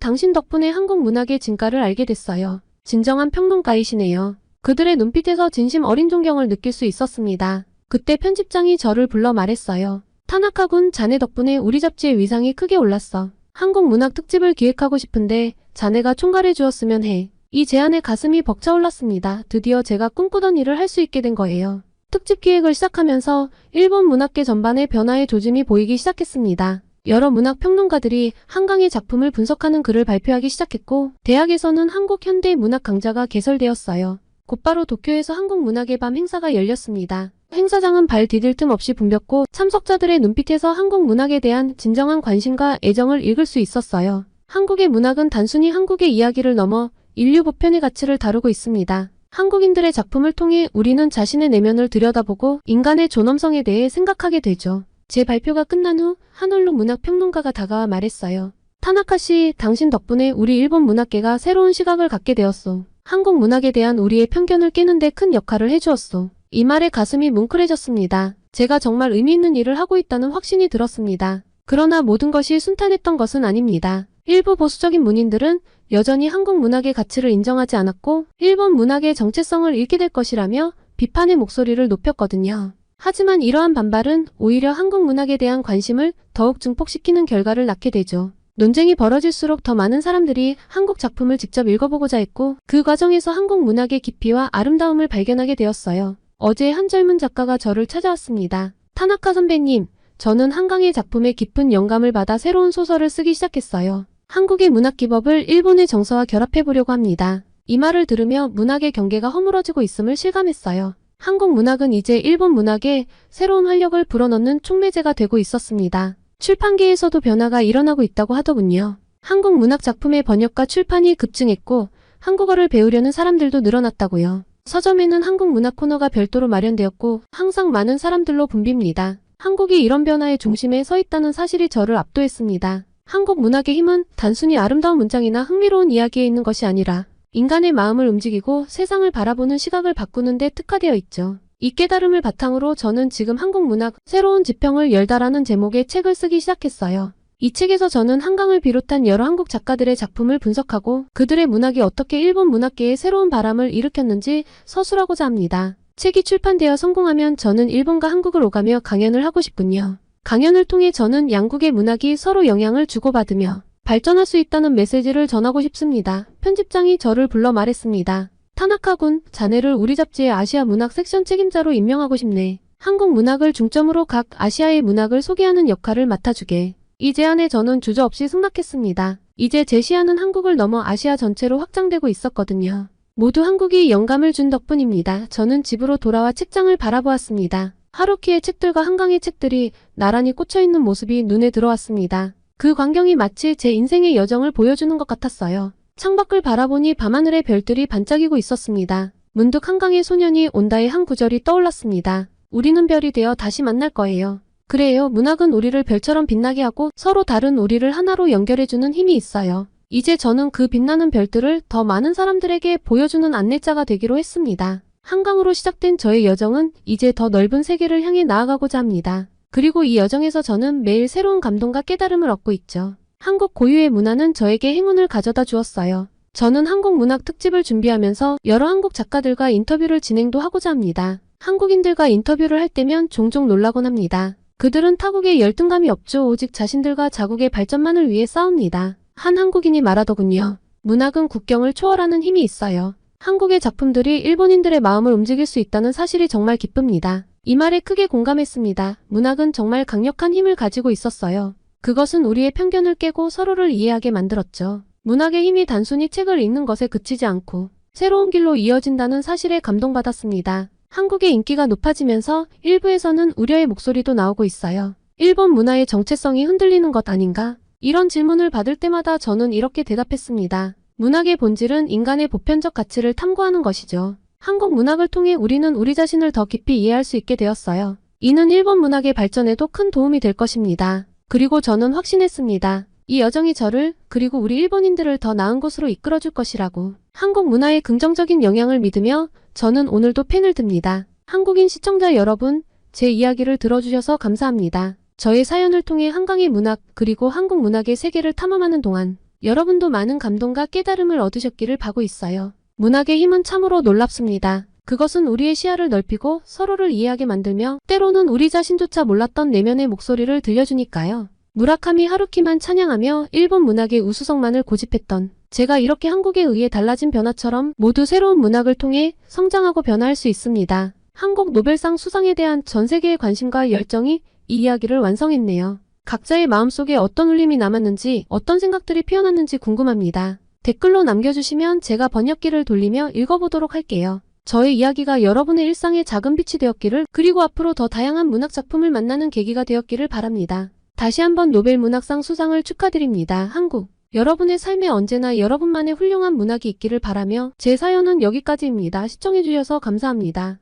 당신 덕분에 한국 문학의 진가를 알게 됐어요. 진정한 평론가이시네요. 그들의 눈빛에서 진심 어린 존경을 느낄 수 있었습니다. 그때 편집장이 저를 불러 말했어요. 타나카-군, 자네 덕분에 우리 잡지의 위상이 크게 올랐어. 한국 문학 특집을 기획하고 싶은데 자네가 총괄해 주었으면 해. 이 제안에 가슴이 벅차올랐습니다. 드디어 제가 꿈꾸던 일을 할 수 있게 된 거예요. 특집 기획을 시작하면서 일본 문학계 전반의 변화의 조짐이 보이기 시작했습니다. 여러 문학 평론가들이 한강의 작품을 분석하는 글을 발표하기 시작했고, 대학에서는 한국 현대 문학 강좌가 개설되었어요. 곧바로 도쿄에서 한국 문학의 밤 행사가 열렸습니다. 행사장은 발 디딜 틈 없이 붐볐고, 참석자들의 눈빛에서 한국 문학에 대한 진정한 관심과 애정을 읽을 수 있었어요. 한국의 문학은 단순히 한국의 이야기를 넘어 인류 보편의 가치를 다루고 있습니다. 한국인들의 작품을 통해 우리는 자신의 내면을 들여다보고 인간의 존엄성에 대해 생각하게 되죠. 제 발표가 끝난 후 한올루 문학평론가가 다가와 말했어요. 타나카 씨, 당신 덕분에 우리 일본 문학계가 새로운 시각을 갖게 되었소. 한국 문학에 대한 우리의 편견을 깨는 데 큰 역할을 해주었소. 이 말에 가슴이 뭉클해졌습니다. 제가 정말 의미 있는 일을 하고 있다는 확신이 들었습니다. 그러나 모든 것이 순탄했던 것은 아닙니다. 일부 보수적인 문인들은 여전히 한국 문학의 가치를 인정하지 않았고 일본 문학의 정체성을 잃게 될 것이라며 비판의 목소리를 높였거든요. 하지만 이러한 반발은 오히려 한국 문학에 대한 관심을 더욱 증폭시키는 결과를 낳게 되죠. 논쟁이 벌어질수록 더 많은 사람들이 한국 작품을 직접 읽어보고자 했고 그 과정에서 한국 문학의 깊이와 아름다움을 발견하게 되었어요. 어제 한 젊은 작가가 저를 찾아왔습니다. 타나카 선배님, 저는 한강의 작품에 깊은 영감을 받아 새로운 소설을 쓰기 시작했어요. 한국의 문학 기법을 일본의 정서와 결합해보려고 합니다. 이 말을 들으며 문학의 경계가 허물어지고 있음을 실감했어요. 한국 문학은 이제 일본 문학에 새로운 활력을 불어넣는 촉매제가 되고 있었습니다. 출판계에서도 변화가 일어나고 있다고 하더군요. 한국 문학 작품의 번역과 출판이 급증했고 한국어를 배우려는 사람들도 늘어났다고요. 서점에는 한국 문학 코너가 별도로 마련되었고 항상 많은 사람들로 붐빕니다. 한국이 이런 변화의 중심에 서 있다는 사실이 저를 압도했습니다. 한국 문학의 힘은 단순히 아름다운 문장이나 흥미로운 이야기에 있는 것이 아니라 인간의 마음을 움직이고 세상을 바라보는 시각을 바꾸는 데 특화되어 있죠. 이 깨달음을 바탕으로 저는 지금 한국 문학 새로운 지평을 열다라는 제목의 책을 쓰기 시작했어요. 이 책에서 저는 한강을 비롯한 여러 한국 작가들의 작품을 분석하고 그들의 문학이 어떻게 일본 문학계에 새로운 바람을 일으켰는지 서술하고자 합니다. 책이 출판되어 성공하면 저는 일본과 한국을 오가며 강연을 하고 싶군요. 강연을 통해 저는 양국의 문학이 서로 영향을 주고받으며 발전할 수 있다는 메시지를 전하고 싶습니다. 편집장이 저를 불러 말했습니다. 타나카-군, 자네를 우리 잡지의 아시아 문학 섹션 책임자로 임명하고 싶네. 한국 문학을 중점으로 각 아시아의 문학을 소개하는 역할을 맡아주게. 이 제안에 저는 주저없이 승낙했습니다. 이제 제 시야는 한국을 넘어 아시아 전체로 확장되고 있었거든요. 모두 한국이 영감을 준 덕분입니다. 저는 집으로 돌아와 책장을 바라보았습니다. 하루키의 책들과 한강의 책들이 나란히 꽂혀있는 모습이 눈에 들어왔습니다. 그 광경이 마치 제 인생의 여정을 보여주는 것 같았어요. 창밖을 바라보니 밤하늘의 별들이 반짝이고 있었습니다. 문득 한강의 소년이 온다의 한 구절이 떠올랐습니다. 우리는 별이 되어 다시 만날 거예요. 그래요. 문학은 우리를 별처럼 빛나게 하고 서로 다른 우리를 하나로 연결해주는 힘이 있어요. 이제 저는 그 빛나는 별들을 더 많은 사람들에게 보여주는 안내자가 되기로 했습니다. 한강으로 시작된 저의 여정은 이제 더 넓은 세계를 향해 나아가고자 합니다. 그리고 이 여정에서 저는 매일 새로운 감동과 깨달음을 얻고 있죠. 한국 고유의 문화는 저에게 행운을 가져다 주었어요. 저는 한국 문학 특집을 준비하면서 여러 한국 작가들과 인터뷰를 진행도 하고자 합니다. 한국인들과 인터뷰를 할 때면 종종 놀라곤 합니다. 그들은 타국에 열등감이 없죠. 오직 자신들과 자국의 발전만을 위해 싸웁니다. 한 한국인이 말하더군요. 문학은 국경을 초월하는 힘이 있어요. 한국의 작품들이 일본인들의 마음을 움직일 수 있다는 사실이 정말 기쁩니다. 이 말에 크게 공감했습니다. 문학은 정말 강력한 힘을 가지고 있었어요. 그것은 우리의 편견을 깨고 서로를 이해하게 만들었죠. 문학의 힘이 단순히 책을 읽는 것에 그치지 않고 새로운 길로 이어진다는 사실에 감동받았습니다. 한국의 인기가 높아지면서 일부에서는 우려의 목소리도 나오고 있어요. 일본 문화의 정체성이 흔들리는 것 아닌가? 이런 질문을 받을 때마다 저는 이렇게 대답했습니다. 문학의 본질은 인간의 보편적 가치를 탐구하는 것이죠. 한국 문학을 통해 우리는 우리 자신을 더 깊이 이해할 수 있게 되었어요. 이는 일본 문학의 발전에도 큰 도움이 될 것입니다. 그리고 저는 확신했습니다. 이 여정이 저를 그리고 우리 일본인들을 더 나은 곳으로 이끌어줄 것이라고. 한국 문화의 긍정적인 영향을 믿으며 저는 오늘도 펜을 듭니다. 한국인 시청자 여러분, 제 이야기를 들어주셔서 감사합니다. 저의 사연을 통해 한강의 문학 그리고 한국 문학의 세계를 탐험하는 동안 여러분도 많은 감동과 깨달음을 얻으셨기를 바고 있어요. 문학의 힘은 참으로 놀랍습니다. 그것은 우리의 시야를 넓히고 서로를 이해하게 만들며 때로는 우리 자신조차 몰랐던 내면의 목소리를 들려주니까요. 무라카미 하루키만 찬양하며 일본 문학의 우수성만을 고집했던 제가 이렇게 한국에 의해 달라진 변화처럼 모두 새로운 문학을 통해 성장하고 변화할 수 있습니다. 한국 노벨상 수상에 대한 전 세계의 관심과 열정이 이 이야기를 완성했네요. 각자의 마음속에 어떤 울림이 남았는지 어떤 생각들이 피어났는지 궁금합니다. 댓글로 남겨주시면 제가 번역기를 돌리며 읽어보도록 할게요. 저의 이야기가 여러분의 일상에 작은 빛이 되었기를 그리고 앞으로 더 다양한 문학작품을 만나는 계기가 되었기를 바랍니다. 다시 한번 노벨 문학상 수상을 축하드립니다. 한국. 여러분의 삶에 언제나 여러분만의 훌륭한 문학이 있기를 바라며 제 사연은 여기까지입니다. 시청해주셔서 감사합니다.